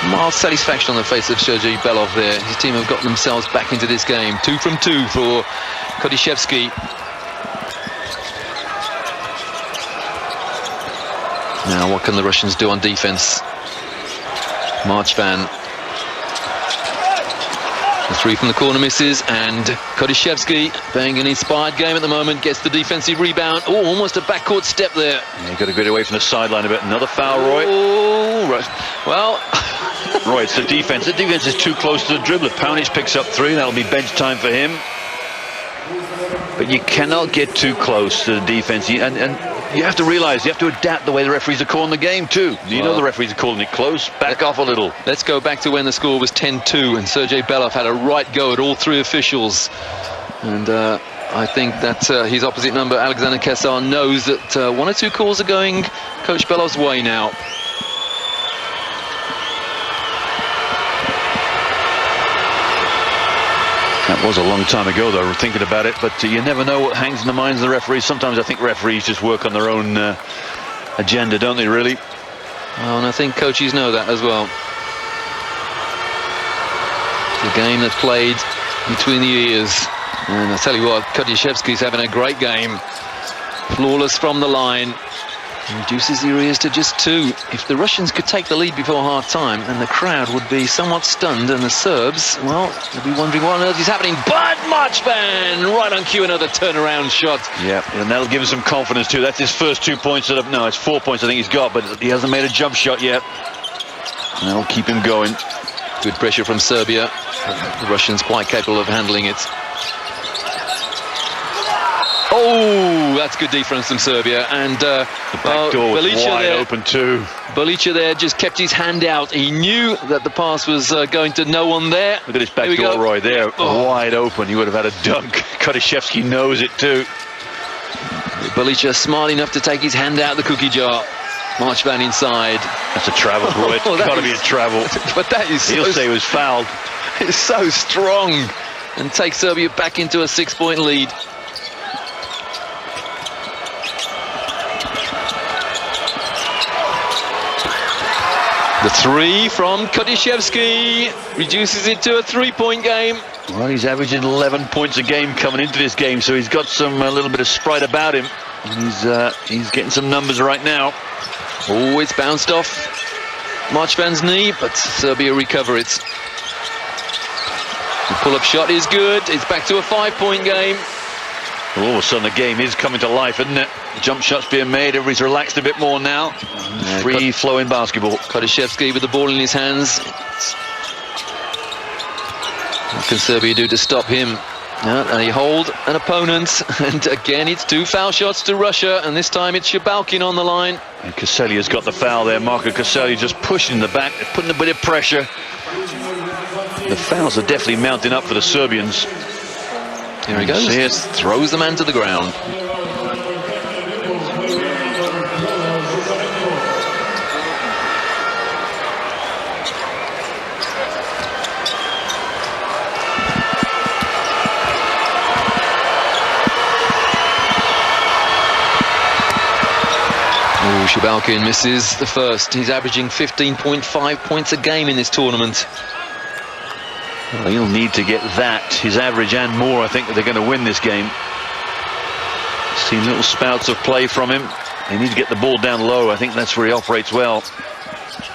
mild satisfaction on the face of Sergei Belov there. His team have gotten themselves back into this game. 2 from 2 for Kotishevskiy. Now, what can the Russians do on defense? Marchvan. The 3 from the corner misses, and Kotishevskiy, playing an inspired game at the moment, gets the defensive rebound. Oh, almost a backcourt step there. Yeah, got to get away from the sideline a bit. Another foul, Roy. Oh, right. Well, Roy, it's the defense. The defense is too close to the dribbler. Paunic picks up 3. That'll be bench time for him. But you cannot get too close to the defense. And you have to realize, you have to adapt the way the referees are calling the game too. You know the referees are calling it close. Back off a little. Let's go back to when the score was 10-2 and Sergei Belov had a right go at all 3 officials. And I think that his opposite number, Alexander Kesar, knows that 1 or 2 calls are going Coach Belov's way now. That was a long time ago, though, thinking about it, but you never know what hangs in the minds of the referees. Sometimes I think referees just work on their own agenda, don't they, really? Well, and I think coaches know that as well. The game that's played between the ears. And I tell you what, Kotishevskiy's having a great game. Flawless from the line. Reduces the arrears to just 2. If the Russians could take the lead before half-time, then the crowd would be somewhat stunned, and the Serbs, well, they'll be wondering what on earth is happening. But Marchvan, right on cue, another turnaround shot. Yeah, and that'll give him some confidence too. That's his first 2 points. No, it's 4 points I think he's got, but he hasn't made a jump shot yet. And that'll keep him going. Good pressure from Serbia. The Russians quite capable of handling it. Oh, that's good defense from Serbia. And the back door was wide open too. Bilic there just kept his hand out. He knew that the pass was going to no one there. Look at this back door, Roy, there, wide open. He would have had a dunk. Kotishevskiy knows it too. Bilic smart enough to take his hand out of the cookie jar. Marchvan inside. That's a travel, Roy. It's got to be a travel. But that is He'll say it was fouled. It's so strong. And takes Serbia back into a 6-point lead. The three from Kotishevskiy reduces it to a 3-point game. Well, he's averaging 11 points a game coming into this game, so he's got some a little bit of sprite about him. He's getting some numbers right now. Oh, it's bounced off Marchvan's knee, but Serbia recover it. The pull-up shot is good. It's back to a 5-point game. Well, all of a sudden the game is coming to life, isn't it? Jump shots being made, everybody's relaxed a bit more now. Free-flowing basketball. Kotishevskiy with the ball in his hands. What can Serbia do to stop him? They hold an opponent, and again it's 2 foul shots to Russia, and this time it's Shabalkin on the line. And Koselja's got the foul there. Marko Koselja just pushing the back, putting a bit of pressure. The fouls are definitely mounting up for the Serbians. Here he goes. Just throws the man to the ground. Shabalkin misses the first. He's averaging 15.5 points a game in this tournament. Well, he'll need to get that, his average and more, I think, that they're going to win this game. Seen little spouts of play from him. They need to get the ball down low. I think that's where he operates well.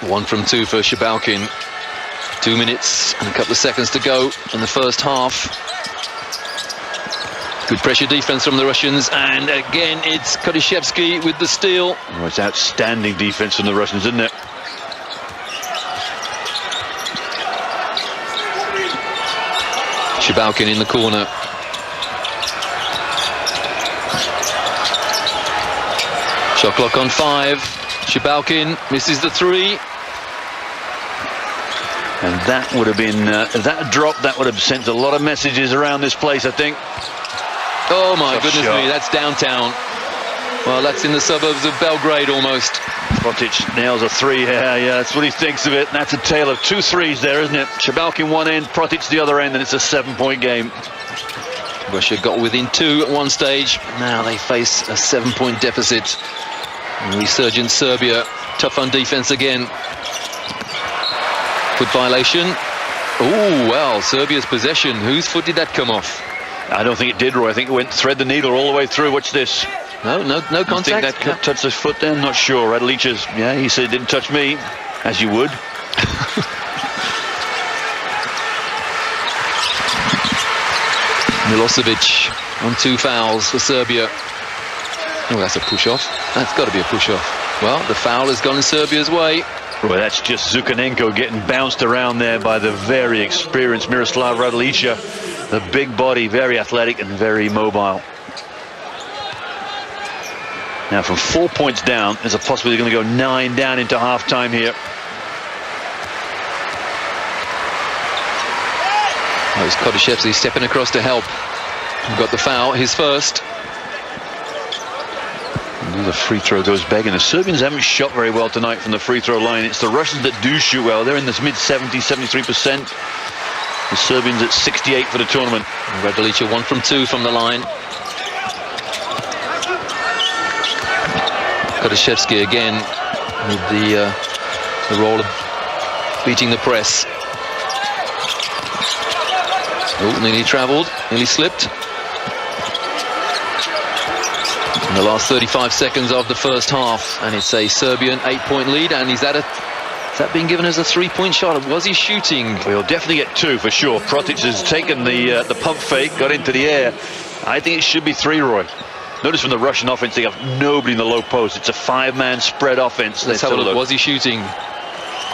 1 from 2 for Shabalkin. 2 minutes and a couple of seconds to go in the first half. Good pressure defense from the Russians, and again it's Kotishevskiy with the steal. Oh, it's outstanding defense from the Russians, isn't it? Shabalkin in the corner. Shot clock on 5. Shabalkin misses the 3. And that would have been, that drop, that would have sent a lot of messages around this place, I think. Oh my goodness me, that's downtown. Well, that's in the suburbs of Belgrade almost. Protic nails a 3 here. Yeah, that's what he thinks of it. That's a tale of 2 threes there, isn't it? Shabalkin one end, Protic the other end, and it's a 7-point game. Russia got within 2 at one stage. Now they face a 7-point deficit. Resurgent Serbia, tough on defense again. Foot violation. Oh, well, Serbia's possession. Whose foot did that come off? I don't think it did, Roy. I think it went thread the needle all the way through. Watch this. No contact. I think that touched his foot there. I'm not sure. Radlich's, yeah, he said it didn't touch me, as you would. Milosevic on 2 fouls for Serbia. Oh, that's a push-off. That's got to be a push-off. Well, the foul has gone in Serbia's way. Well, that's just Zukanenko getting bounced around there by the very experienced Miroslav Radlicha. The big body, very athletic and very mobile. Now from 4 points down, there's a possibility they're going to go 9 down into half-time here. Oh, it's Kotishevskiy stepping across to help. Got the foul, his first. The free throw goes begging. The Serbians haven't shot very well tonight from the free throw line. It's the Russians that do shoot well. They're in this mid-70s, 73%. The Serbians at 68 for the tournament. Radlicha 1 from 2 from the line. Kotishevskiy again with the role of beating the press. Oh, nearly travelled, nearly slipped. In the last 35 seconds of the first half, and it's a Serbian 8-point lead. And is that being given as a 3-point shot? Was he shooting? Well, he'll definitely get 2 for sure. Protic has taken the pump fake, got into the air. I think it should be 3, Roy. Notice from the Russian offense, they have nobody in the low post. It's a 5-man spread offense. Let's have a look. Was he shooting?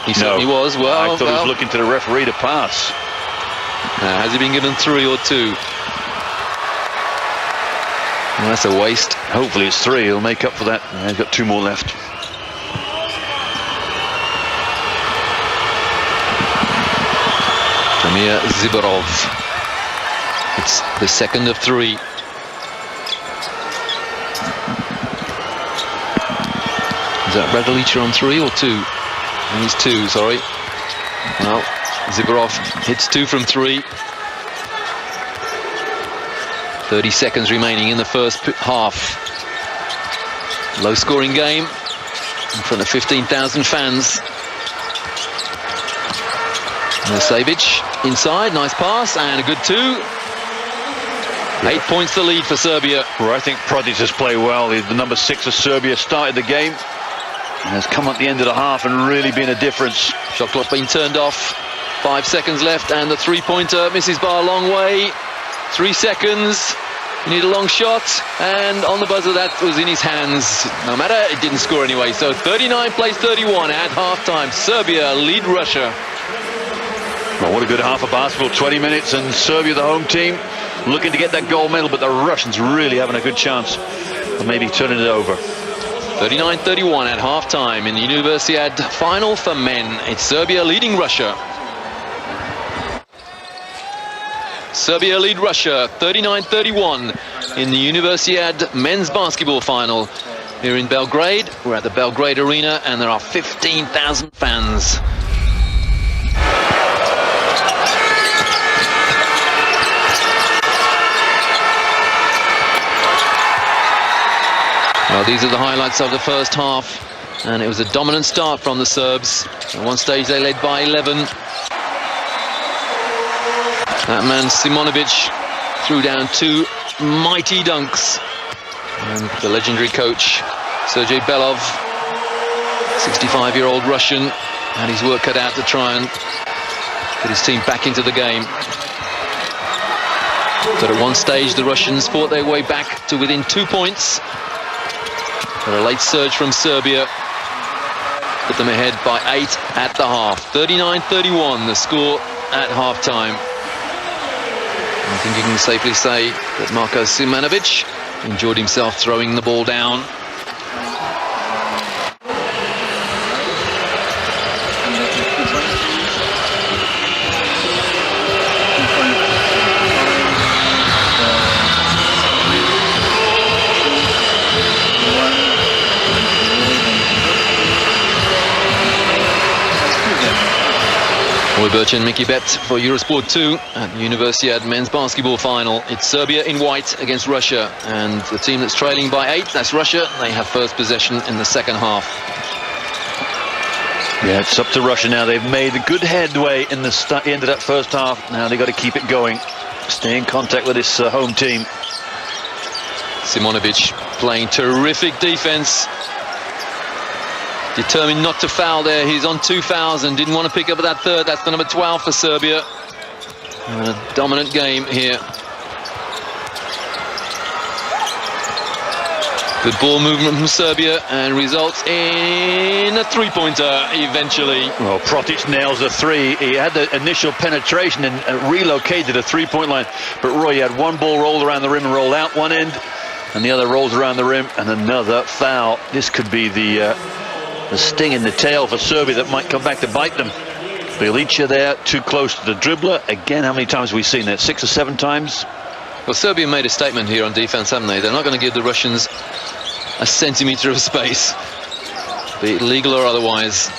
He certainly was. Well, I thought he was looking to the referee to pass. Has he been given 3 or 2? Well, that's a waste. Hopefully it's 3. He'll make up for that. He's got 2 more left. Damir Ziborov. It's the second of 3. Is that Radlicha on 3 or 2? And he's 2, sorry. Well, Ziborov hits 2 from 3. 30 seconds remaining in the first half. Low-scoring game in front of 15,000 fans. Simonovic inside, nice pass, and a good 2. 8 points the lead for Serbia. Well, I think Protic has played well. The number 6 of Serbia started the game and has come at the end of the half and really been a difference. Shot clock being turned off. 5 seconds left, and the 3-pointer misses by a long way. 3 seconds. You need a long shot, and on the buzzer that was in his hands. No matter, it didn't score anyway. So 39 plays 31 at halftime. Serbia lead Russia. Well, what a good half of basketball. 20 minutes, and Serbia, the home team, looking to get that gold medal, but the Russians really having a good chance of maybe turning it over. 39-31 at halftime in the Universiade final for men. It's Serbia leading Russia. Serbia lead Russia 39-31 in the Universiade men's basketball final here in Belgrade. We're at the Belgrade Arena and there are 15,000 fans. Well, these are the highlights of the first half, and it was a dominant start from the Serbs. At one stage they led by 11. That man Simonovic threw down 2 mighty dunks. And the legendary coach, Sergei Belov, 65-year-old Russian, had his work cut out to try and get his team back into the game. But at one stage the Russians fought their way back to within 2 points. But a late surge from Serbia put them ahead by 8 at the half. 39-31 the score at half-time. I think you can safely say that Marko Simonovic enjoyed himself throwing the ball down. Roy Birch and Mickey Bet for Eurosport 2 at the Universiade men's basketball final. It's Serbia in white against Russia, and the team that's trailing by 8, that's Russia. They have first possession in the second half. Yeah, it's up to Russia now. They've made a good headway in the end of that first half. Now they've got to keep it going, stay in contact with this home team. Simonovic playing terrific defense. Determined not to foul there. He's on 2 fouls and didn't want to pick up that third. That's the number 12 for Serbia. And a dominant game here. Good ball movement from Serbia and results in a 3-pointer eventually. Well, Protic nails a 3. He had the initial penetration and relocated a 3-point line. But Roy, he had one ball rolled around the rim and rolled out one end, and the other rolls around the rim, and another foul. This could be the sting in the tail for Serbia that might come back to bite them. Bilica there, too close to the dribbler. Again, how many times have we seen that? 6 or 7 times? Well, Serbia made a statement here on defense, haven't they? They're not going to give the Russians a centimetre of space, be it legal or otherwise.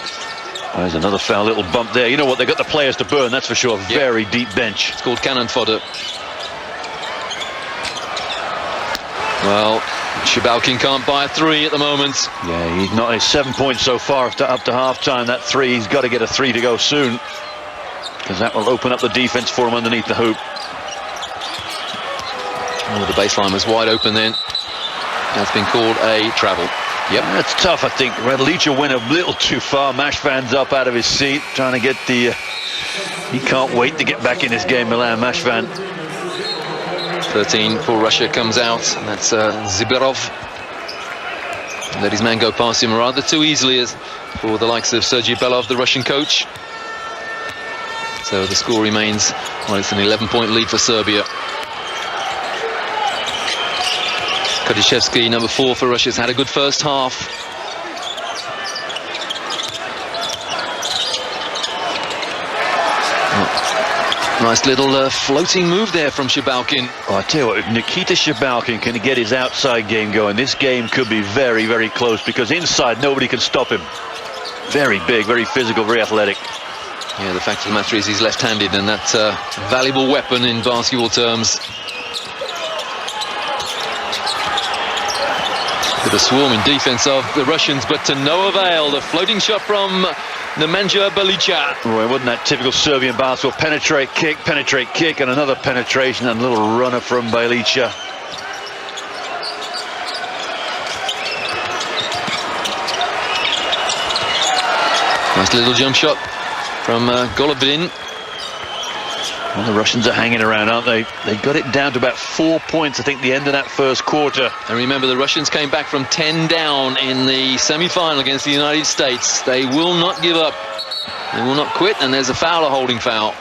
There's another foul, little bump there. You know what? They've got the players to burn, that's for sure. Yep. Very deep bench. It's called cannon fodder. Well, Shabalkin can't buy a 3 at the moment. Yeah, he's not. He's 7 points so far up to half-time. That 3, he's got to get a 3 to go soon, because that will open up the defense for him underneath the hoop. Oh, the baseline was wide open then. That's been called a travel. Yep. That's tough, I think. Radlica went a little too far. Mashvan's up out of his seat, trying to get the... he can't wait to get back in this game, Milan Mashvan. 13 for Russia comes out, and that's Zibirov. Let his man go past him rather too easily as for the likes of Sergei Belov, the Russian coach. So the score remains, well, it's an 11-point lead for Serbia. Kotishevskiy, number 4 for Russia, has had a good first half. Nice little floating move there from Shabalkin. Oh, I tell you what, if Nikita Shabalkin can get his outside game going, this game could be very, very close, because inside nobody can stop him. Very big, very physical, very athletic. Yeah, the fact of the matter is he's left-handed, and that's a valuable weapon in basketball terms. With a swarming defense of the Russians, but to no avail. The floating shot from Nemanja Bjelica. Boy, wasn't that typical Serbian basketball? Penetrate, kick, and another penetration, and a little runner from Bjelica. Nice little jump shot from Golovin. Well, the Russians are hanging around, aren't they? They got it down to about 4 points, I think, the end of that first quarter. And remember, the Russians came back from 10 down in the semi-final against the United States. They will not give up. They will not quit, and there's a foul, a holding foul.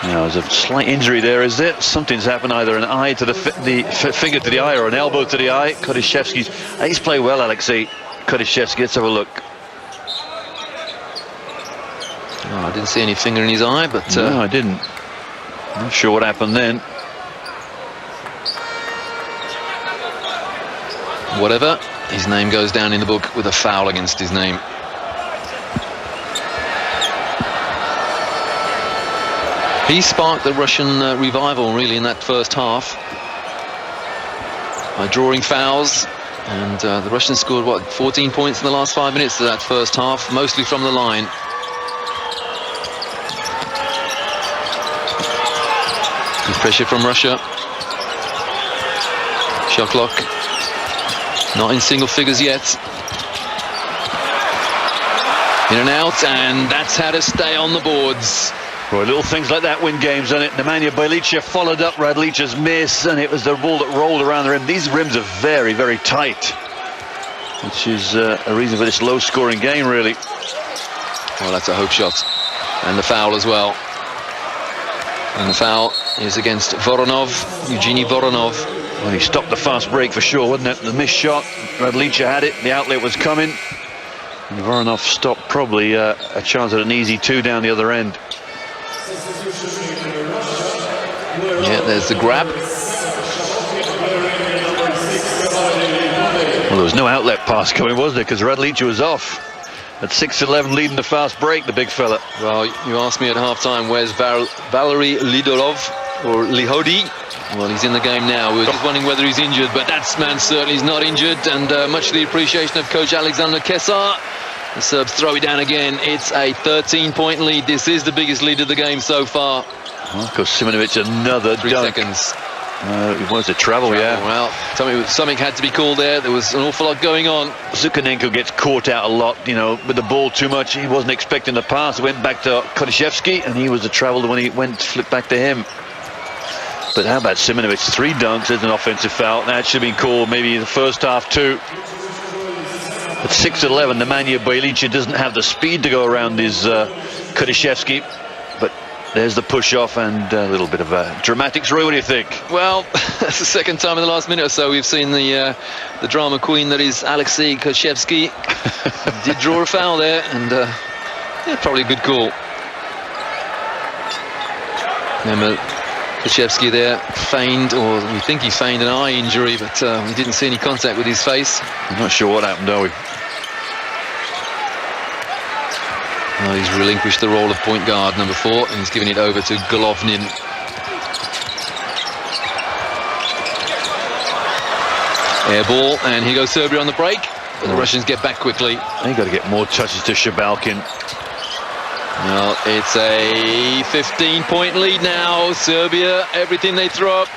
Now, there's a slight injury there, is there? Something's happened, either an eye to the finger to the eye or an elbow to the eye. Kotishevskiy's, he's played well, Alexei Kotishevskiy. Let's have a look. Oh, I didn't see any finger in his eye, but... No, I didn't. Not sure what happened then. Whatever, his name goes down in the book with a foul against his name. He sparked the Russian revival, really, in that first half by drawing fouls. And the Russians scored, what, 14 points in the last 5 minutes of that first half, mostly from the line. Good pressure from Russia. Shot clock not in single figures yet. In and out, and that's how to stay on the boards. Boy, little things like that win games, doesn't it? Nemanja Bjelica followed up Radlić's miss, and it was the ball that rolled around the rim. These rims are very, very tight, which is a reason for this low-scoring game, really. Well, that's a hope shot. And the foul as well. And the foul is against Voronov, Evgeny Voronov. Well, he stopped the fast break for sure, wasn't it? The missed shot, Radlića had it, the outlet was coming. And Voronov stopped probably a chance at an easy 2 down the other end. Yeah, there's the grab. Well, there was no outlet pass coming, was there? Because Radlića was off. At 6-11, leading the fast break, the big fella. Well, you asked me at half-time, where's Valery Lidorov, or Lihodi? Well, he's in the game now. We were just wondering whether he's injured, but that man certainly is not injured, and much to the appreciation of coach Alexander Kesar. The Serbs throw it down again. It's a 13-point lead. This is the biggest lead of the game so far. Well, of course, Simonovic, another 3 dunk. seconds. He wants to travel, yeah. Well, something had to be called there. There was an awful lot going on. Zukanenko gets caught out a lot, you know, with the ball too much. He wasn't expecting the pass. It went back to Kotishevskiy, and he was the travel when he went to flip back to him. But how about Simonovic? 3 dunks. There's an offensive foul. That should have been called maybe the first half too. At 6-11, Nemanja Bjelica doesn't have the speed to go around his Kotishevskiy. But there's the push-off and a little bit of dramatics. Roy, what do you think? Well, that's the second time in the last minute or so we've seen the drama queen that is Alexei Kotishevskiy. Did draw a foul there, and yeah, probably a good call. Remember, Kotishevskiy there feigned, or we think he feigned an eye injury, but we didn't see any contact with his face. I'm not sure what happened, are we? Well, he's relinquished the role of point guard, number 4, and he's giving it over to Golovin. Air ball, and here goes Serbia on the break, but the Russians get back quickly. They've got to get more touches to Shabalkin. Well, it's a 15-point lead now. Serbia, everything they throw up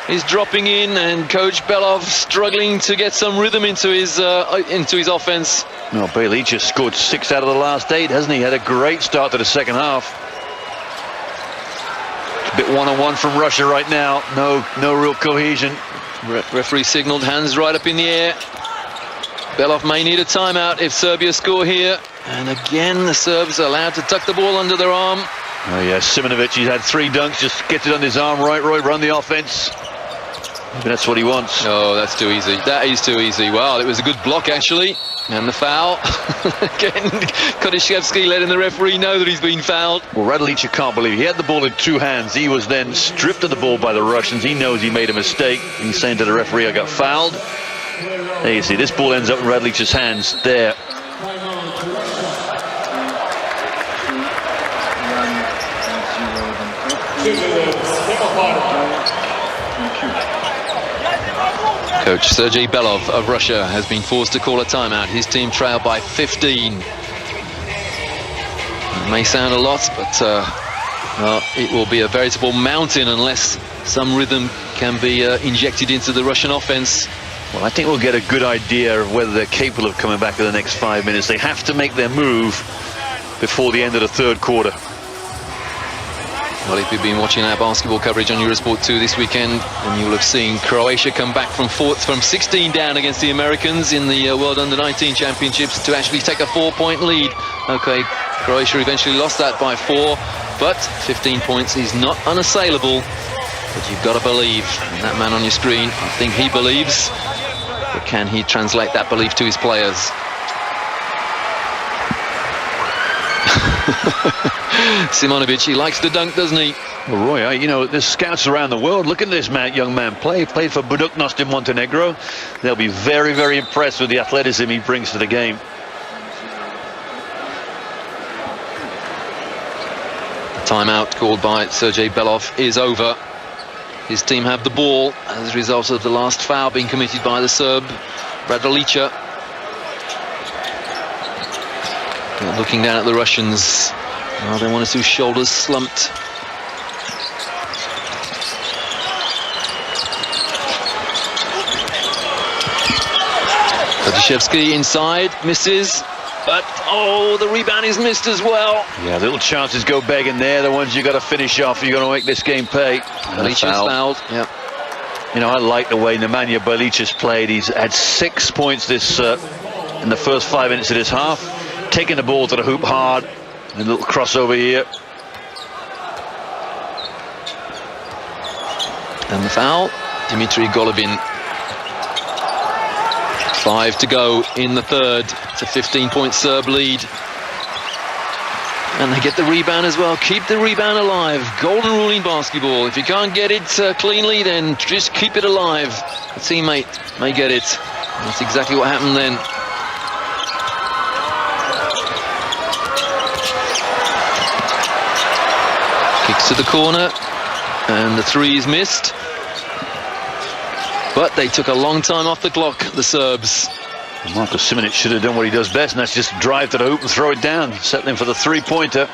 is dropping in, and Coach Belov struggling to get some rhythm into his offense. Well, Bjelica scored 6 out of the last 8, hasn't he? Had a great start to the second half. It's a bit one-on-one from Russia right now. No real cohesion. Referee signaled, hands right up in the air. Belov may need a timeout if Serbia score here. And again, the Serbs are allowed to tuck the ball under their arm. Oh yeah, Simonovic, he's had 3 dunks, just gets it on his arm. Right, Roy, run the offense. Maybe that's what he wants. Oh, that's too easy. That is too easy. Wow, it was a good block, actually. And the foul. Again, Kotishevskiy letting the referee know that he's been fouled. Well, Radlića can't believe it. He had the ball in 2 hands. He was then stripped of the ball by the Russians. He knows he made a mistake. He's saying to the referee, I got fouled. There you see, this ball ends up in Radlić's hands. There. Coach Sergei Belov of Russia has been forced to call a timeout. His team trailed by 15. It may sound a lot, but it will be a veritable mountain unless some rhythm can be injected into the Russian offense. Well, I think we'll get a good idea of whether they're capable of coming back in the next 5 minutes. They have to make their move before the end of the third quarter. Well, if you've been watching our basketball coverage on Eurosport 2 this weekend, then you will have seen Croatia come back from 16 down against the Americans in the World Under-19 Championships to actually take a 4-point lead. Okay, Croatia eventually lost that by 4, but 15 points is not unassailable. But you've got to believe, and that man on your screen, I think he believes, but can he translate that belief to his players? Simonovic, he likes to dunk, doesn't he? Well, Roy, you know, there's scouts around the world. Look at this young man play. He played for Budućnost in Montenegro. They'll be very, very impressed with the athleticism he brings to the game. The timeout called by Sergei Belov is over. His team have the ball as a result of the last foul being committed by the Serb, Radolica. Looking down at the Russians. Oh, they want to see shoulders slumped. Kotishevskiy inside, misses. But, oh, the rebound is missed as well. Yeah, little chances go begging there. The ones you got to finish off. You're going to make this game pay. Belich's fouled. Yep. You know, I like the way Nemanja Belich's played. He's had 6 points this in the first 5 minutes of this half. Taking the ball to the hoop hard. A little crossover here. And the foul, Dmitry Golovin. 5 to go in the third. It's a 15-point Serb lead. And they get the rebound as well. Keep the rebound alive. Golden rule in basketball. If you can't get it cleanly, then just keep it alive. A teammate may get it. And that's exactly what happened then. Kicks to the corner, and the three is missed. But they took a long time off the clock, the Serbs. Marko Simonovic should have done what he does best, and that's just drive to the hoop and throw it down, settling for the three-pointer.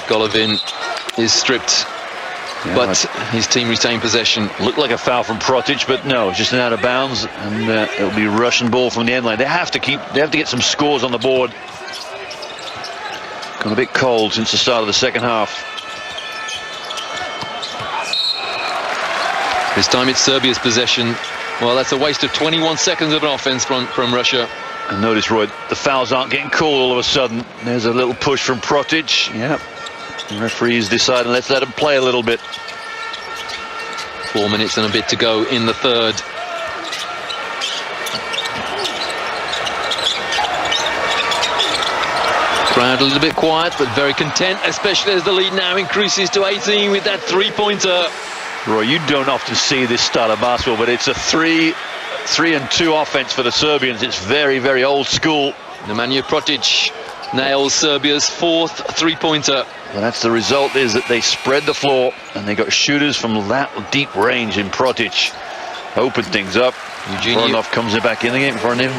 Golovin is stripped, but his team retained possession. Looked like a foul from Protic, but no, just an out of bounds, and it'll be Russian ball from the end line. They have to get some scores on the board. Gone a bit cold since the start of the second half. This time it's Serbia's possession. Well, that's a waste of 21 seconds of an offense from Russia. And notice, Roy, the fouls aren't getting called all of a sudden. There's a little push from Protic. Yeah, the referees decided let's let him play a little bit. 4 minutes and a bit to go in the third. Crowd a little bit quiet, but very content, especially as the lead now increases to 18 with that three-pointer. Roy, you don't often see this style of basketball, but it's a 3-and-2 offense for the Serbians. It's very, very old school. Nemanja Protic nails Serbia's fourth three-pointer. Well, that's the result, is that they spread the floor and they got shooters from that deep range in Protic. Open things up. Voronov comes back in the game for him.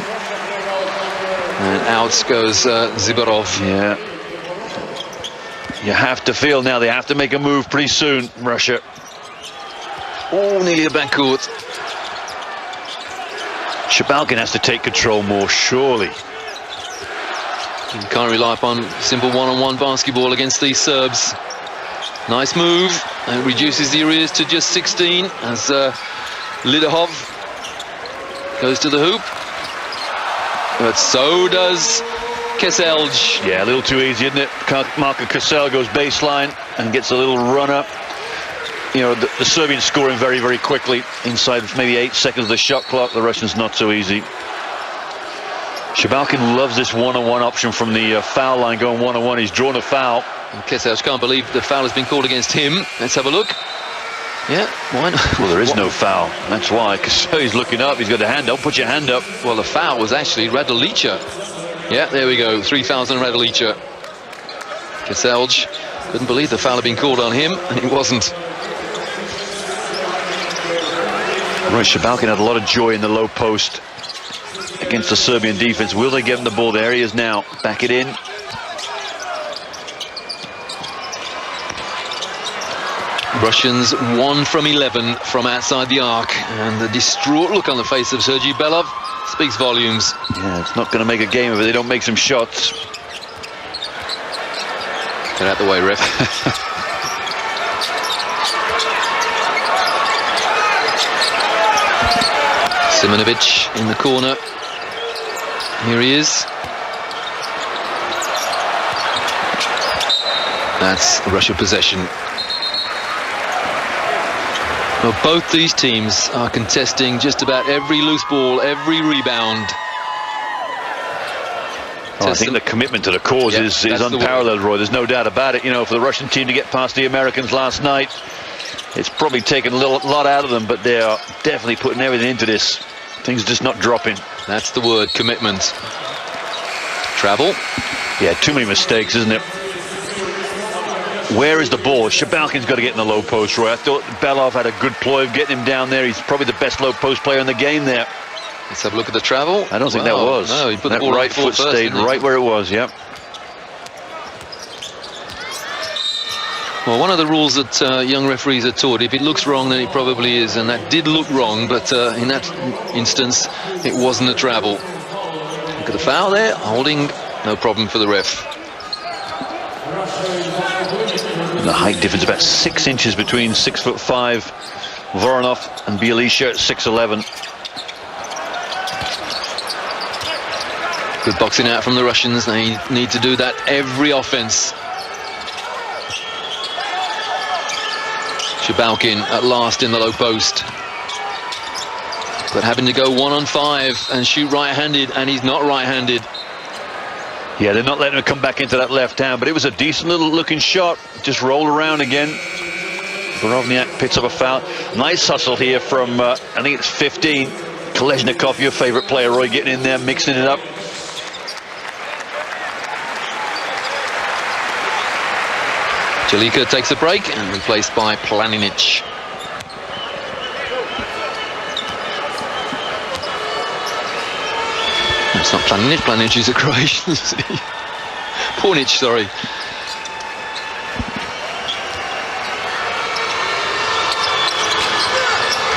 And out goes Zibarov. Yeah. You have to feel now they have to make a move pretty soon, Russia. Oh, nearly the backcourt. Shabalkin has to take control more, surely. You can't rely upon simple one-on-one basketball against these Serbs. Nice move. And reduces the arrears to just 16 as Lidahov goes to the hoop. But so does Keselj. Yeah, a little too easy, isn't it? Marko Keselj goes baseline and gets a little run up. You know, the Serbians scoring very, very quickly inside maybe 8 seconds of the shot clock. The Russians not so easy. Shabalkin loves this one-on-one option from the foul line, going one-on-one. He's drawn a foul. And Keselj can't believe the foul has been called against him. Let's have a look. Yeah, why not? Well, there is no foul. That's why. He's looking up. He's got a hand up. Put your hand up. Well, the foul was actually Radolica. Yeah, there we go. 3 fouls on Radolica. Keselj couldn't believe the foul had been called on him, and it wasn't. Right, Shabalkin had a lot of joy in the low post against the Serbian defense. Will they give him the ball? There he is now. Back it in. Russians 1 from 11 from outside the arc, and the distraught look on the face of Sergei Belov speaks volumes. Yeah, it's not going to make a game of it. They don't make some shots. Get out the way, ref. Simonovic in the corner. Here he is. That's Russia possession. Well, both these teams are contesting just about every loose ball, every rebound. I think the commitment to the cause is unparalleled, Roy. There's no doubt about it. You know, for the Russian team to get past the Americans last night, it's probably taken a lot out of them, but they are definitely putting everything into this. Things just not dropping. That's the word, commitment. Travel. Yeah, too many mistakes, isn't it? Where is the ball? Shabalkin's got to get in the low post, Roy. I thought Belov had a good ploy of getting him down there. He's probably the best low post player in the game there. Let's have a look at the travel. I don't think that was. No, he put that the ball right foot stayed right where it was, yep. Well, one of the rules that young referees are taught, if it looks wrong, then it probably is, and that did look wrong, but in that instance, it wasn't a travel. Look at the foul there, holding, no problem for the ref. The height difference about 6 inches between 6'5" Voronov and Bielisha at 6'11". Good boxing out from the Russians. They need to do that every offense. Shabalkin at last in the low post, but having to go 1-on-5 and shoot right-handed, and he's not right-handed. Yeah, they're not letting him come back into that left hand, but it was a decent little looking shot. Just rolled around again. Voronov picks up a foul. Nice hustle here from, I think it's 15. Kaleshnikov, your favorite player, Roy, getting in there, mixing it up. Jalika takes a break and replaced by Planinic. It's not Planinic. Planinic is a Croatian. Pornic, sorry.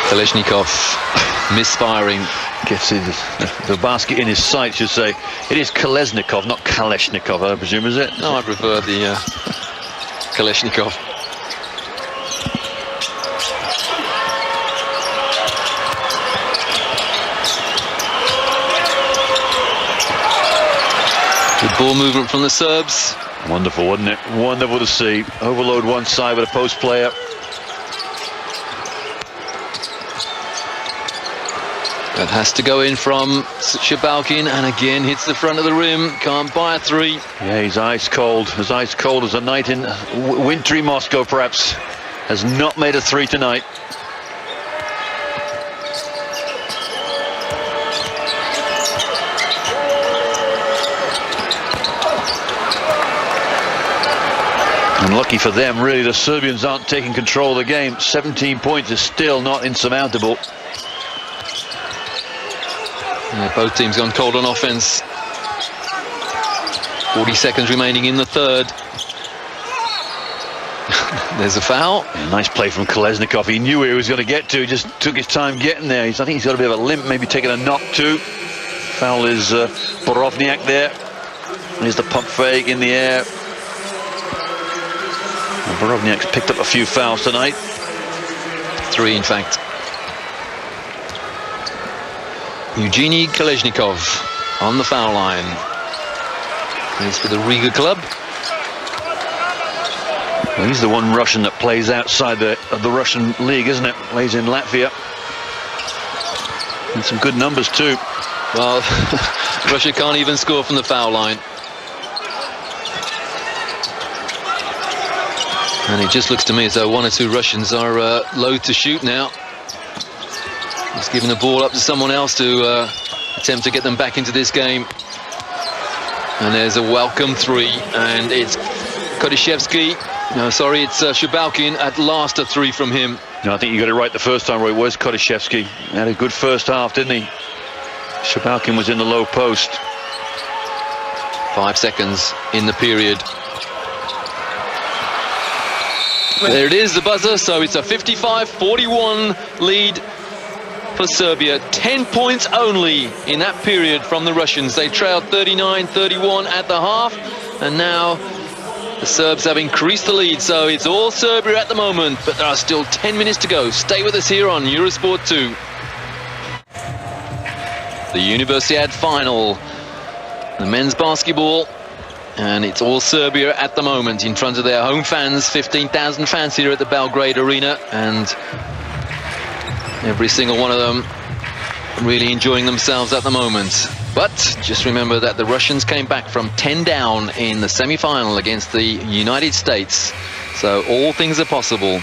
Kaleshnikov misfiring. Gets the basket in his sight, should say. It is Kaleshnikov, not Kaleshnikov, I presume, is it? No, I prefer the Kaleshnikov. Good ball movement from the Serbs. Wonderful, wasn't it? Wonderful to see. Overload one side with a post player. That has to go in from Shabalkin, and again hits the front of the rim. Can't buy a three. Yeah, he's ice cold. As ice cold as a night in wintry Moscow, perhaps. Has not made a three tonight. And lucky for them, really, the Serbians aren't taking control of the game. 17 points is still not insurmountable. Yeah, both teams gone cold on offense. 40 seconds remaining in the third. There's a foul. Yeah, nice play from Kaleshnikov. He knew where he was going to get to. He just took his time getting there. I think he's got a bit of a limp, maybe taking a knock too. Foul is Borovniak there. Here's the pump fake in the air. And Borovniak's picked up a few fouls tonight. 3, in fact. Evgeny Kaleshnikov on the foul line. He's for the Riga club. Well, he's the one Russian that plays outside of the Russian league, isn't it? Plays in Latvia. And some good numbers too. Well, Russia can't even score from the foul line. And it just looks to me as though 1 or 2 Russians are loath to shoot now. He's giving the ball up to someone else to attempt to get them back into this game. And there's a welcome 3, and it's Kotishevskiy. No, sorry, it's Shabalkin. At last a 3 from him. No, I think you got it right the first time, Roy. It was Kotishevskiy. He had a good first half, didn't he? Shabalkin was in the low post. 5 seconds in the period. There it is, the buzzer, so it's a 55-41 lead for Serbia. 10 points only in that period from the Russians. They trailed 39-31 at the half, and now the Serbs have increased the lead, so it's all Serbia at the moment, but there are still 10 minutes to go. Stay with us here on Eurosport 2. The Universiade final, the men's basketball, and it's all Serbia at the moment in front of their home fans. 15,000 fans here at the Belgrade Arena, and every single one of them really enjoying themselves at the moment. But just remember that the Russians came back from 10 down in the semi-final against the United States, so all things are possible.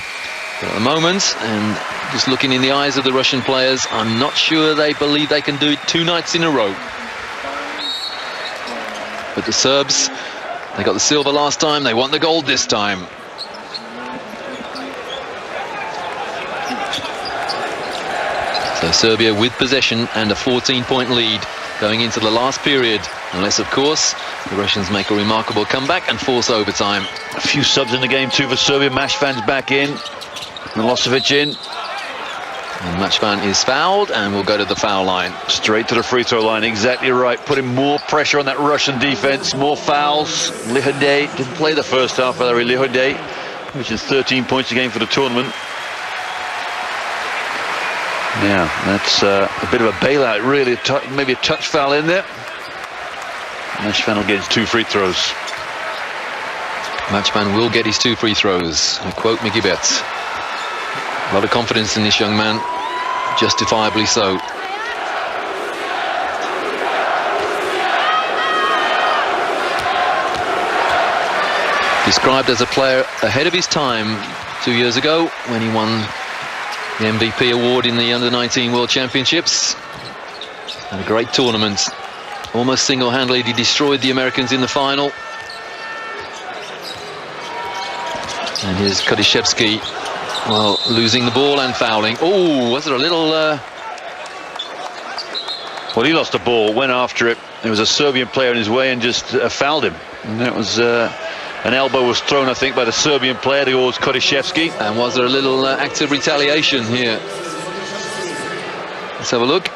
But at the moment, and just looking in the eyes of the Russian players, I'm not sure they believe they can do it 2 nights in a row. But the Serbs, they got the silver last time, they want the gold this time. So Serbia with possession and a 14-point lead going into the last period, unless of course the Russians make a remarkable comeback and force overtime. A few subs in the game too for Serbia. Mashvan's back in, Milosevic in. And Mashvan is fouled and will go to the foul line. Straight to the free throw line, exactly right. Putting more pressure on that Russian defense, more fouls. Lihode didn't play the first half, Valery Lihode, which is 13 points a game for the tournament. Yeah, that's a bit of a bailout, really. Maybe a touch foul in there. Mashvan will get his 2 free throws. Mashvan will get his 2 free throws. I quote Mickey Betts. A lot of confidence in this young man, justifiably so. Described as a player ahead of his time 2 years ago when he won the MVP award in the Under-19 World Championships. And a great tournament. Almost single-handedly he destroyed the Americans in the final. And here's Kotishevskiy, well, losing the ball and fouling. Oh, was there a little... Well, he lost the ball, went after it. There was a Serbian player in his way and just fouled him. And that was... an elbow was thrown, I think, by the Serbian player towards Kotishevskiy. And was there a little act of retaliation here? Let's have a look.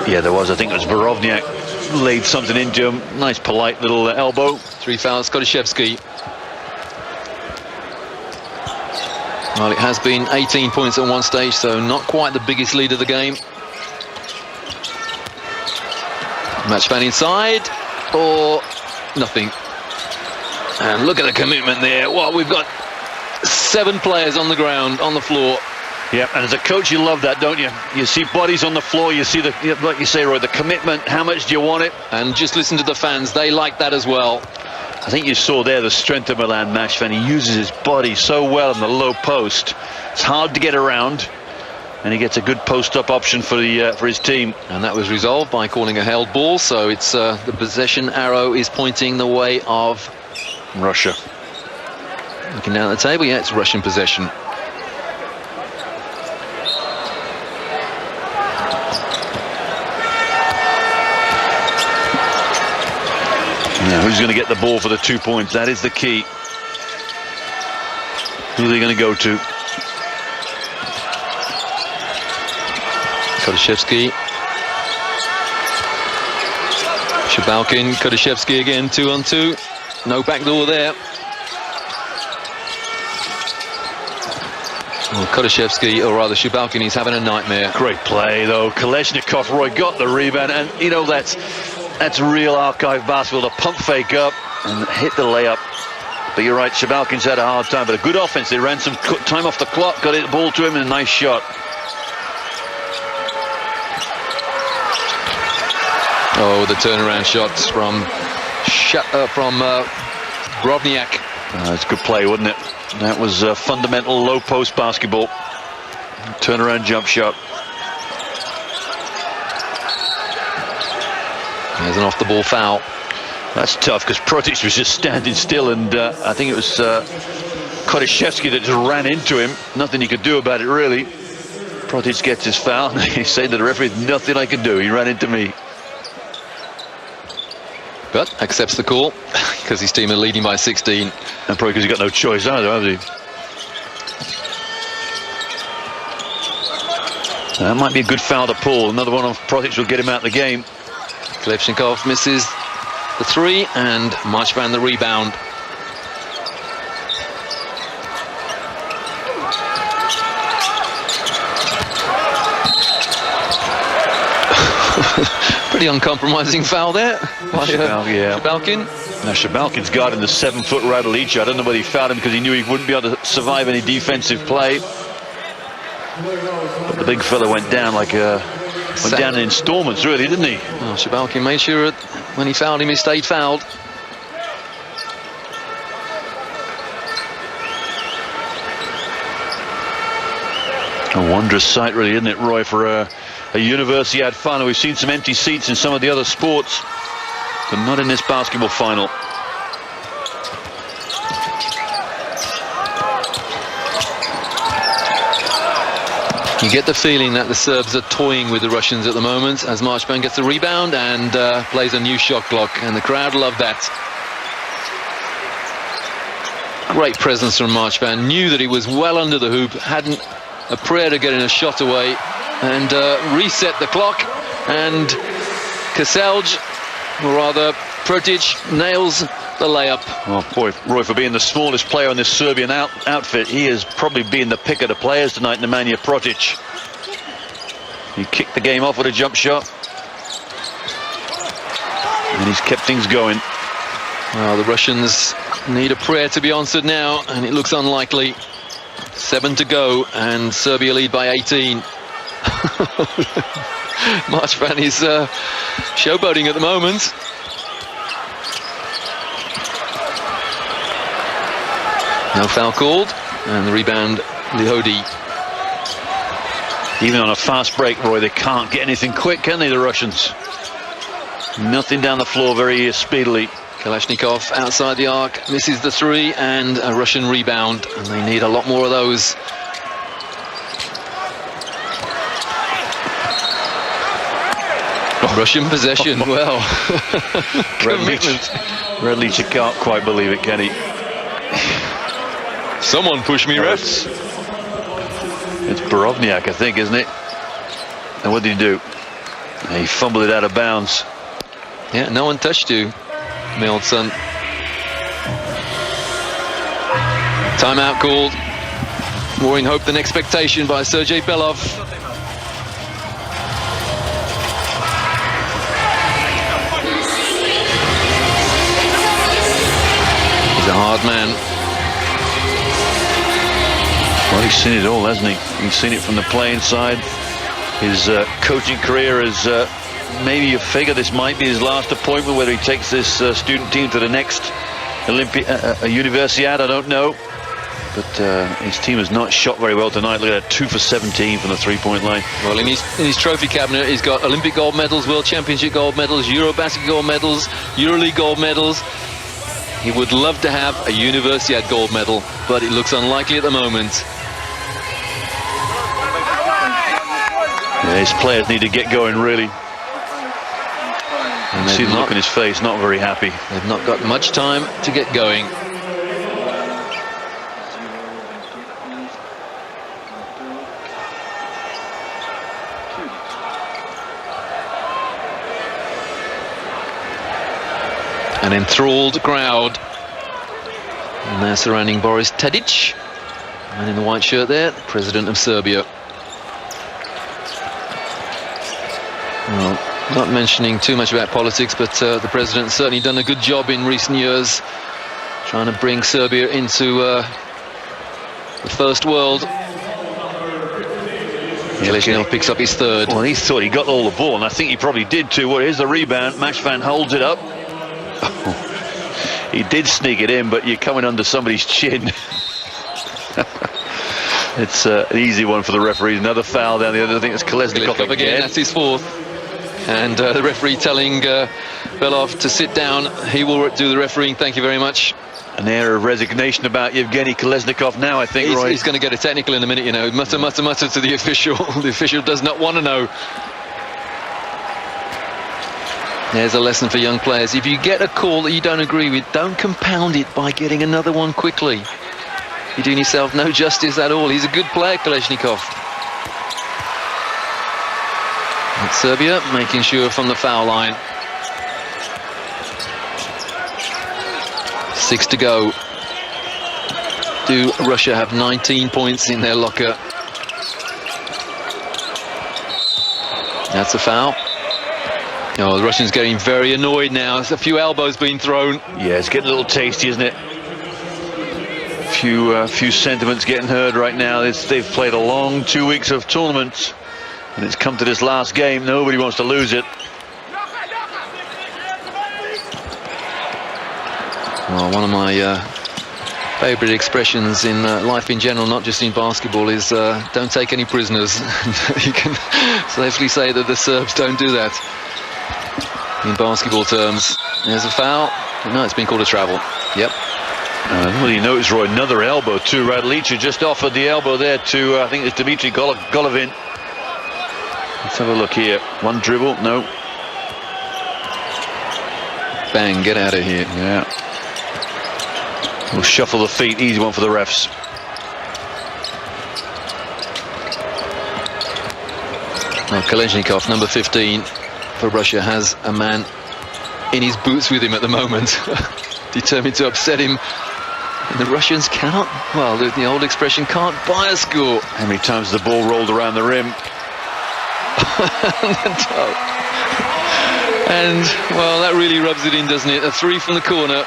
Yeah, there was. I think it was Voronov laid something into him. Nice, polite little elbow. 3 fouls, Kotishevskiy. Well, it has been 18 points at one stage, so not quite the biggest lead of the game. Matchman inside, or nothing. And look at the commitment there. Well, we've got 7 players on the ground, on the floor. Yeah, and as a coach, you love that, don't you? You see bodies on the floor, you see the, like you say, Roy, the commitment. How much do you want it? And just listen to the fans. They like that as well. I think you saw there the strength of Milan Mashvan. He uses his body so well in the low post. It's hard to get around, and he gets a good post-up option for his team. And that was resolved by calling a held ball. So it's the possession arrow is pointing the way of Russia. Looking down at the table, yeah, it's Russian possession. Now, who's going to get the ball for the 2 points? That is the key. Who are they going to go to? Kotishevskiy. Shabalkin, Kotishevskiy again, 2-on-2. No backdoor there. Well, Kotishevskiy, or rather Shabalkin, he's having a nightmare. Great play, though. Kalashnikov, Roy, got the rebound, and, you know, that's real archive basketball. To pump fake up and hit the layup. But you're right, Shabalkin's had a hard time, but a good offense. They ran some time off the clock, got the ball to him, and a nice shot. Oh, the turnaround shots from Brovniak. That's a good play, wasn't it? That was fundamental low post basketball. Turnaround jump shot. There's an off-the-ball foul. That's tough because Protic was just standing still, and I think it was Kotishevskiy that just ran into him. Nothing he could do about it, really. Protic gets his foul. He's saying to the referee, nothing I can do. He ran into me. But accepts the call because his team are leading by 16. And probably because he's got no choice either, has he? That might be a good foul to pull. Another one on Protic will get him out of the game. Kotishevskiy misses the 3 and Marchban the rebound. Pretty uncompromising foul there by Shabalkin. Now Shabalkin's guarding the 7-foot Radolic. I don't know whether he fouled him because he knew he wouldn't be able to survive any defensive play. But the big fella went down like went down in installments, really, didn't he? Oh, Shabalkin made sure when he fouled him, he stayed fouled. A wondrous sight, really, isn't it, Roy, for a Universiade final? We've seen some empty seats in some of the other sports, but not in this basketball final. You get the feeling that the Serbs are toying with the Russians at the moment as Marchban gets the rebound and plays a new shot clock, and the crowd love that. Great presence from Marchban, knew that he was well under the hoop, hadn't a prayer to getting a shot away, and reset the clock, and Kaselj, or rather Protic, nails the layup. Oh boy, Roy, for being the smallest player on this Serbian outfit, he has probably been the pick of the players tonight, Nemanja Protic. He kicked the game off with a jump shot, and he's kept things going. Well, the Russians need a prayer to be answered now, and it looks unlikely. 7 to go, and Serbia lead by 18. Marchban is showboating at the moment. No foul called, and the rebound, Lihodi. Even on a fast break, Roy, they can't get anything quick, can they, the Russians? Nothing down the floor very speedily. Kalashnikov outside the arc, misses the 3, and a Russian rebound, and they need a lot more of those. Russian possession, well. Radolic can't quite believe it, can he? Someone push me, refs. It's Borovniak, I think, isn't it? And what did he do? He fumbled it out of bounds. Yeah, no one touched you, my old son. Timeout called. More in hope than expectation by Sergei Belov. He's a hard man. Well, he's seen it all, hasn't he? He's seen it from the playing side. His coaching career is maybe you figure this might be his last appointment, whether he takes this student team to the next Universiade, I don't know. But his team has not shot very well tonight. Look at that, 2 for 17 from the three-point line. Well, in his trophy cabinet, he's got Olympic gold medals, World Championship gold medals, Eurobasket gold medals, EuroLeague gold medals. He would love to have a Universiade gold medal, but it looks unlikely at the moment. Yeah, his players need to get going, really. And see the look on his face, not very happy. They've not got much time to get going. An enthralled crowd, and they're surrounding Boris Tadic, and in the white shirt there, the president of Serbia. Well, not mentioning too much about politics, but the president's certainly done a good job in recent years trying to bring Serbia into the first world. Kalashnikov picks up his 3rd. Well, he thought he got all the ball, and I think he probably did too. Well, here's the rebound. Marchban holds it up. He did sneak it in, but you're coming under somebody's chin. It's an easy one for the referee. Another foul down the other. I think it's Kalashnikov again. That's his 4th. And the referee telling Belov to sit down. He will do the refereeing. Thank you very much. An air of resignation about Yevgeny Kalashnikov now, I think, Roy. He's going to get a technical in a minute, you know. Mutter, mutter, mutter to the official. The official does not want to know. There's a lesson for young players. If you get a call that you don't agree with, don't compound it by getting another one quickly. You're doing yourself no justice at all. He's a good player, Kolesnikov. And Serbia making sure from the foul line. 6 to go. Do Russia have 19 points in their locker? That's a foul. Oh, the Russians getting very annoyed now. There's a few elbows being thrown. Yeah, it's getting a little tasty, isn't it? Few sentiments getting heard right now. They've played a long 2 weeks of tournaments, and it's come to this last game. Nobody wants to lose it. Well, one of my favourite expressions in life in general, not just in basketball, is don't take any prisoners. You can safely say that the Serbs don't do that in basketball terms. There's a foul. No, it's been called a travel. Yep. Well, you notice, Roy, another elbow too. Radlica just offered the elbow there to, I think it's Dmitry Golovin. Let's have a look here. One dribble, no. Bang, get out of here. Yeah. We'll shuffle the feet, easy one for the refs. Well, Kolesnikov, number 15 for Russia, has a man in his boots with him at the moment, determined to upset him. And the Russians cannot, well, the old expression, can't buy a score. How many times the ball rolled around the rim? And, well, that really rubs it in, doesn't it? A 3 from the corner.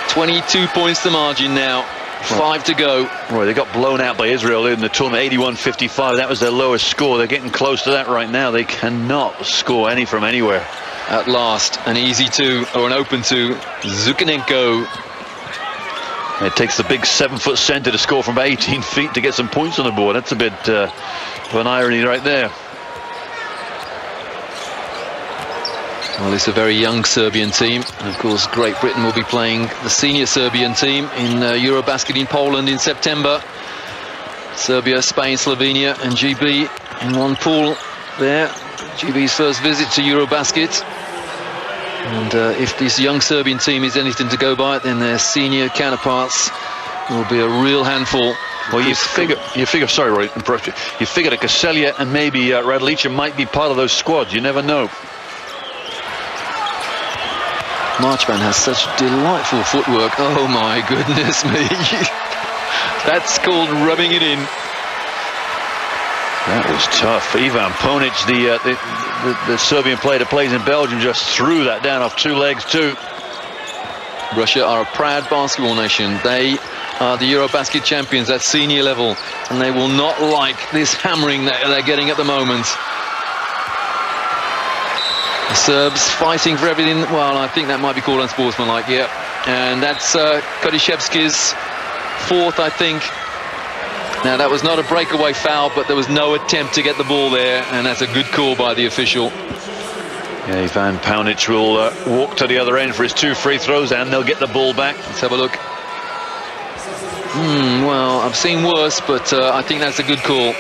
22 points the margin now. 5 to go. Roy, they got blown out by Israel in the tournament, 81-55. That was their lowest score. They're getting close to that right now. They cannot score any from anywhere. At last, an easy 2, or an open 2. Zukhanenko. It takes the big 7-foot center to score from about 18 feet to get some points on the board. That's a bit of an irony right there. Well, it's a very young Serbian team. And of course, Great Britain will be playing the senior Serbian team in Eurobasket in Poland in September. Serbia, Spain, Slovenia and GB in one pool there. GB's first visit to Eurobasket. And if this young Serbian team is anything to go by, then their senior counterparts will be a real handful. Well, you figure, sorry, Roy, you figure that Kaselia and maybe Radlica might be part of those squads. You never know. Marchban has such delightful footwork. Oh my goodness me. That's called rubbing it in. That was tough. Ivan Ponic, the Serbian player that plays in Belgium, just threw that down off 2 legs too. Russia are a proud basketball nation. They are the Eurobasket champions at senior level, and they will not like this hammering that they're getting at the moment. The Serbs fighting for everything. Well, I think that might be called unsportsmanlike, yeah. And that's Kotishevskiy's 4th, I think. Now, that was not a breakaway foul, but there was no attempt to get the ball there, and that's a good call by the official. Yeah, Ivan Ponic will walk to the other end for his 2 free throws, and they'll get the ball back. Let's have a look. Well, I've seen worse, but I think that's a good call.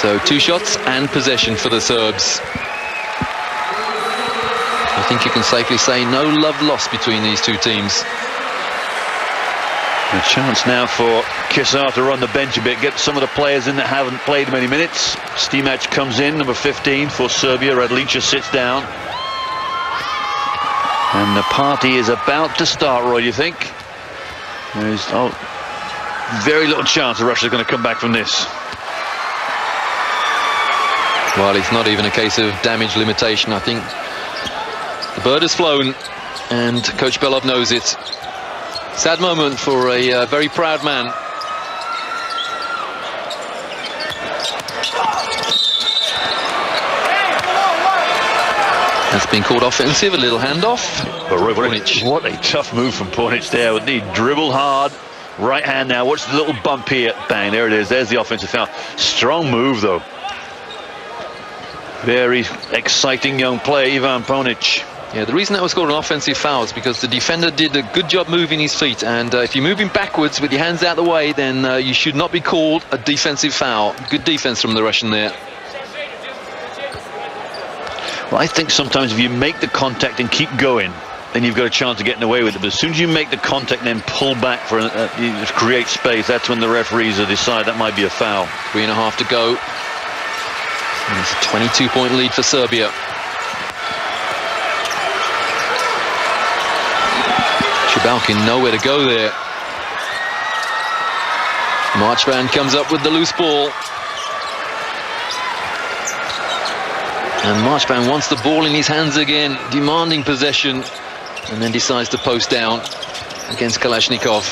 So 2 shots and possession for the Serbs. I think you can safely say no love lost between these 2 teams. A chance now for Kisar to run the bench a bit, get some of the players in that haven't played many minutes. Stimac comes in, number 15 for Serbia. Radlica sits down. And the party is about to start, Roy, you think? There's very little chance that Russia's going to come back from this. Well, it's not even a case of damage limitation. I think the bird has flown, and Coach Belov knows it. Sad moment for a very proud man. That's been called offensive, a little handoff. But what a tough move from Ponic there. He dribbled hard. Right hand now. Watch the little bump here. Bang, there it is. There's the offensive foul. Strong move, though. Very exciting young player, Ivan Ponic. Yeah, the reason that was called an offensive foul is because the defender did a good job moving his feet, and if you're moving backwards with your hands out the way, then you should not be called a defensive foul. Good defense from the Russian there. Well, I think sometimes if you make the contact and keep going, then you've got a chance of getting away with it. But as soon as you make the contact and then pull back for you just create space, that's when the referees will decide that might be a foul. 3.5 to go. And it's a 22-point lead for Serbia. Shabalkin nowhere to go there. Marchban comes up with the loose ball. And Marchban wants the ball in his hands again, demanding possession, and then decides to post down against Kalashnikov.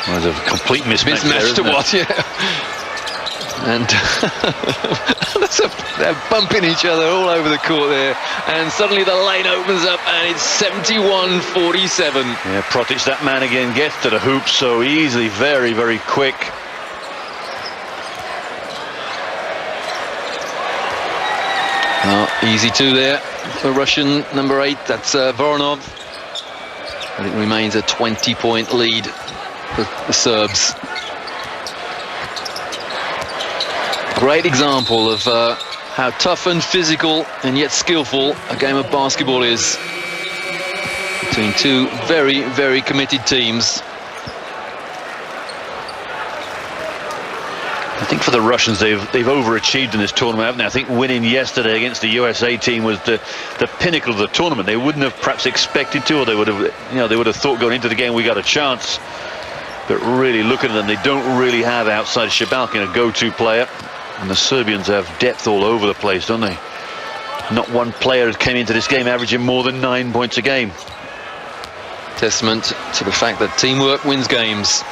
Well, there's a complete mismatch there, to what, yeah. And they're bumping each other all over the court there. And suddenly the lane opens up and it's 71-47. Yeah, Protic, that man again, gets to the hoop so easily, very, very quick. Easy two there for Russian number 8, that's Voronov. But it remains a 20-point lead for the Serbs. Great example of how tough and physical and yet skillful a game of basketball is between two very, very committed teams. I think for the Russians, they've overachieved in this tournament, haven't they? I think winning yesterday against the USA team was the pinnacle of the tournament. They wouldn't have perhaps expected to, or they would have thought going into the game we got a chance. But really looking at them, they don't really have outside Shabalkin a go-to player, and the Serbians have depth all over the place, don't they? Not one player came into this game averaging more than 9 points a game. Testament to the fact that teamwork wins games.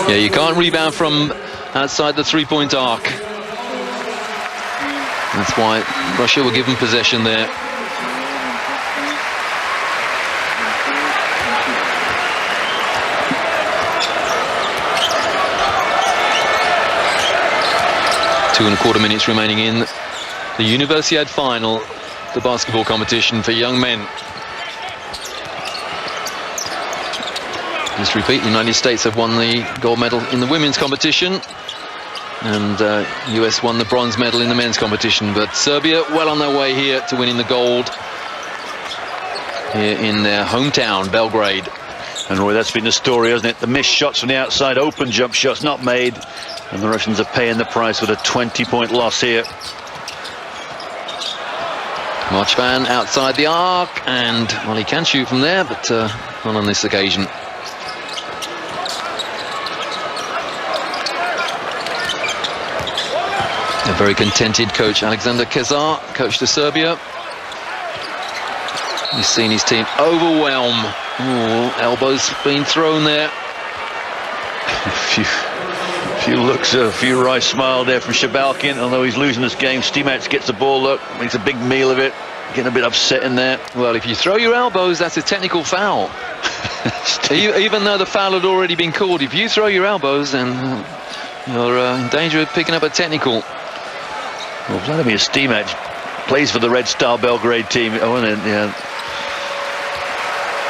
Yeah, you can't rebound from outside the three-point arc. That's why Russia will give them possession there. Two and a quarter minutes remaining in the Universiade final, the basketball competition for young men. Just repeat, the United States have won the gold medal in the women's competition, and US won the bronze medal in the men's competition. But Serbia well on their way here to winning the gold here in their hometown, Belgrade. And Roy, that's been the story, hasn't it? The missed shots from the outside, open jump shots not made, and the Russians are paying the price with a 20-point loss here. Marchban outside the arc, and well, he can shoot from there, but not on this occasion. A very contented coach, Alexander Kezar, coach to Serbia. He's seen his team overwhelm. Ooh, elbows being thrown there. A few looks, a few wry smile there from Shabalkin, although he's losing this game. Stimac gets the ball, look, makes a big meal of it, getting a bit upset in there. Well, if you throw your elbows, that's a technical foul. Even though the foul had already been called, if you throw your elbows, then you're in danger of picking up a technical. Well, Vladimir Stimac plays for the Red Star Belgrade team. Oh, and yeah,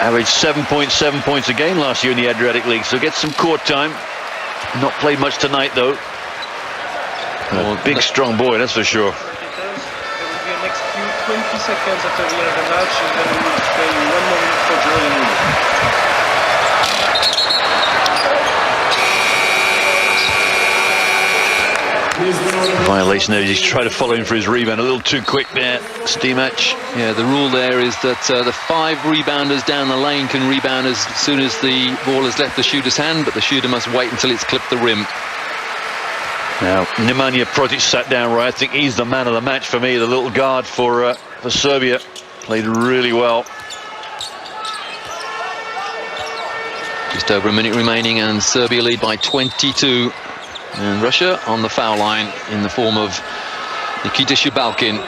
averaged 7.7 points a game last year in the Adriatic League, so gets some court time. Not played much tonight, though. A big, strong boy, that's for sure. There will be a next few 20 seconds after the end of the match, and then we will play 1 more minute for drawing. Violation there, he's trying to follow him for his rebound a little too quick there, Stimac. Yeah, the rule there is that the 5 rebounders down the lane can rebound as soon as the ball has left the shooter's hand, but the shooter must wait until it's clipped the rim. Now, Nemanja Protic sat down right. I think he's the man of the match for me, the little guard for Serbia. Played really well. Just over a minute remaining, and Serbia lead by 22. And Russia on the foul line in the form of Nikita Shabalkin.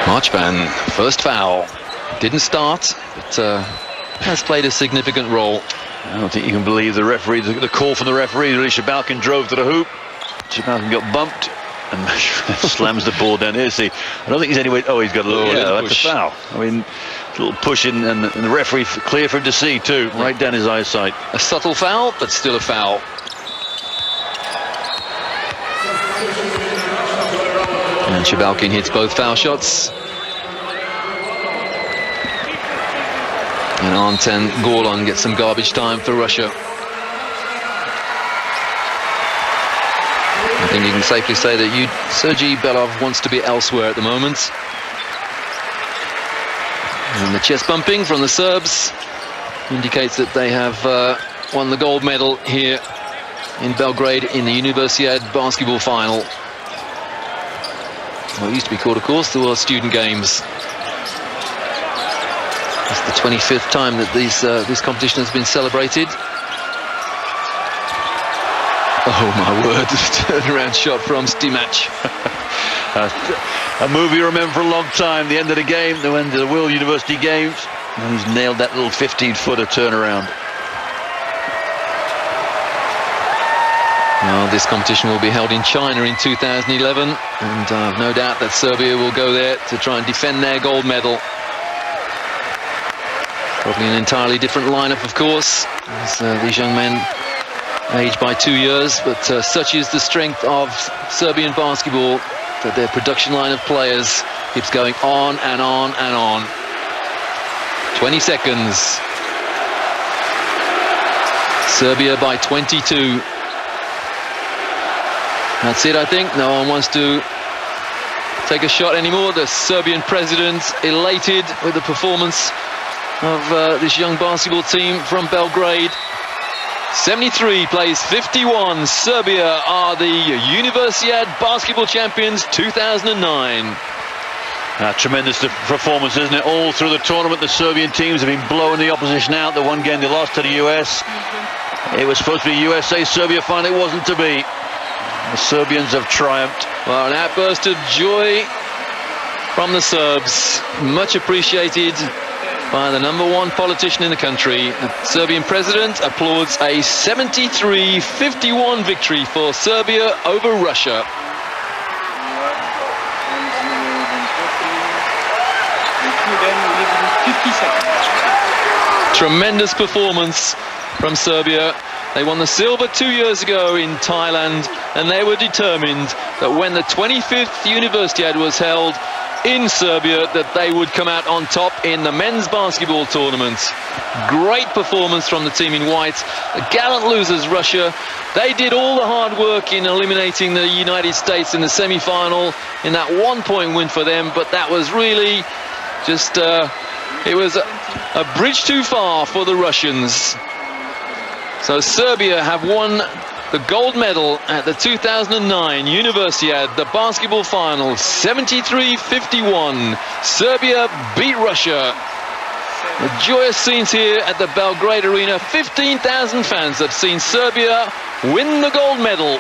Marchban, first foul. Didn't start, but has played a significant role. I don't think you can believe the referee, the call from the referee. Really, Shabalkin drove to the hoop. Shabalkin got bumped. and slams the ball down. Here, see, I don't think he's anyway. Oh, he's got a little. Yeah, that's a foul. I mean, a little pushing, and the referee clear for him to see too, right down his eyesight. A subtle foul, but still a foul. And Shabalkin hits both foul shots. And Anten Gorlon gets some garbage time for Russia. I think you can safely say that Sergei Belov wants to be elsewhere at the moment. And the chest bumping from the Serbs indicates that they have won the gold medal here in Belgrade in the Universiade basketball final. Well, it used to be called, of course, the World Student Games. It's the 25th time that this competition has been celebrated. Oh my word, turnaround shot from Stimac. A move you remember for a long time, the end of the game, the end of the World University Games. And he's nailed that little 15-footer turnaround. Well, this competition will be held in China in 2011, and I've no doubt that Serbia will go there to try and defend their gold medal. Probably an entirely different lineup, of course, as these young men aged by 2 years, but such is the strength of Serbian basketball that their production line of players keeps going on and on and on. 20 seconds. Serbia by 22. That's it, I think. No one wants to take a shot anymore. The Serbian president elated with the performance of this young basketball team from Belgrade. 73 plays 51. Serbia are the Universiade basketball champions 2009. Tremendous performance, isn't it? All through the tournament, the Serbian teams have been blowing the opposition out. The one game they lost to the US. It was supposed to be USA-Serbia final. It wasn't to be. The Serbians have triumphed. Well, an outburst of joy from the Serbs. Much appreciated by the #1 politician in the country. The Serbian president applauds a 73-51 victory for Serbia over Russia. Tremendous performance from Serbia. They won the silver 2 years ago in Thailand, and they were determined that when the 25th Universiade was held in Serbia, that they would come out on top in the men's basketball tournament. Great performance from the team in white. The gallant losers, Russia, they did all the hard work in eliminating the United States in the semi-final in that 1-point win for them, but that was really just, it was a bridge too far for the Russians. So Serbia have won the gold medal at the 2009 Universiade, the basketball final, 73-51. Serbia beat Russia. The joyous scenes here at the Belgrade Arena. 15,000 fans have seen Serbia win the gold medal.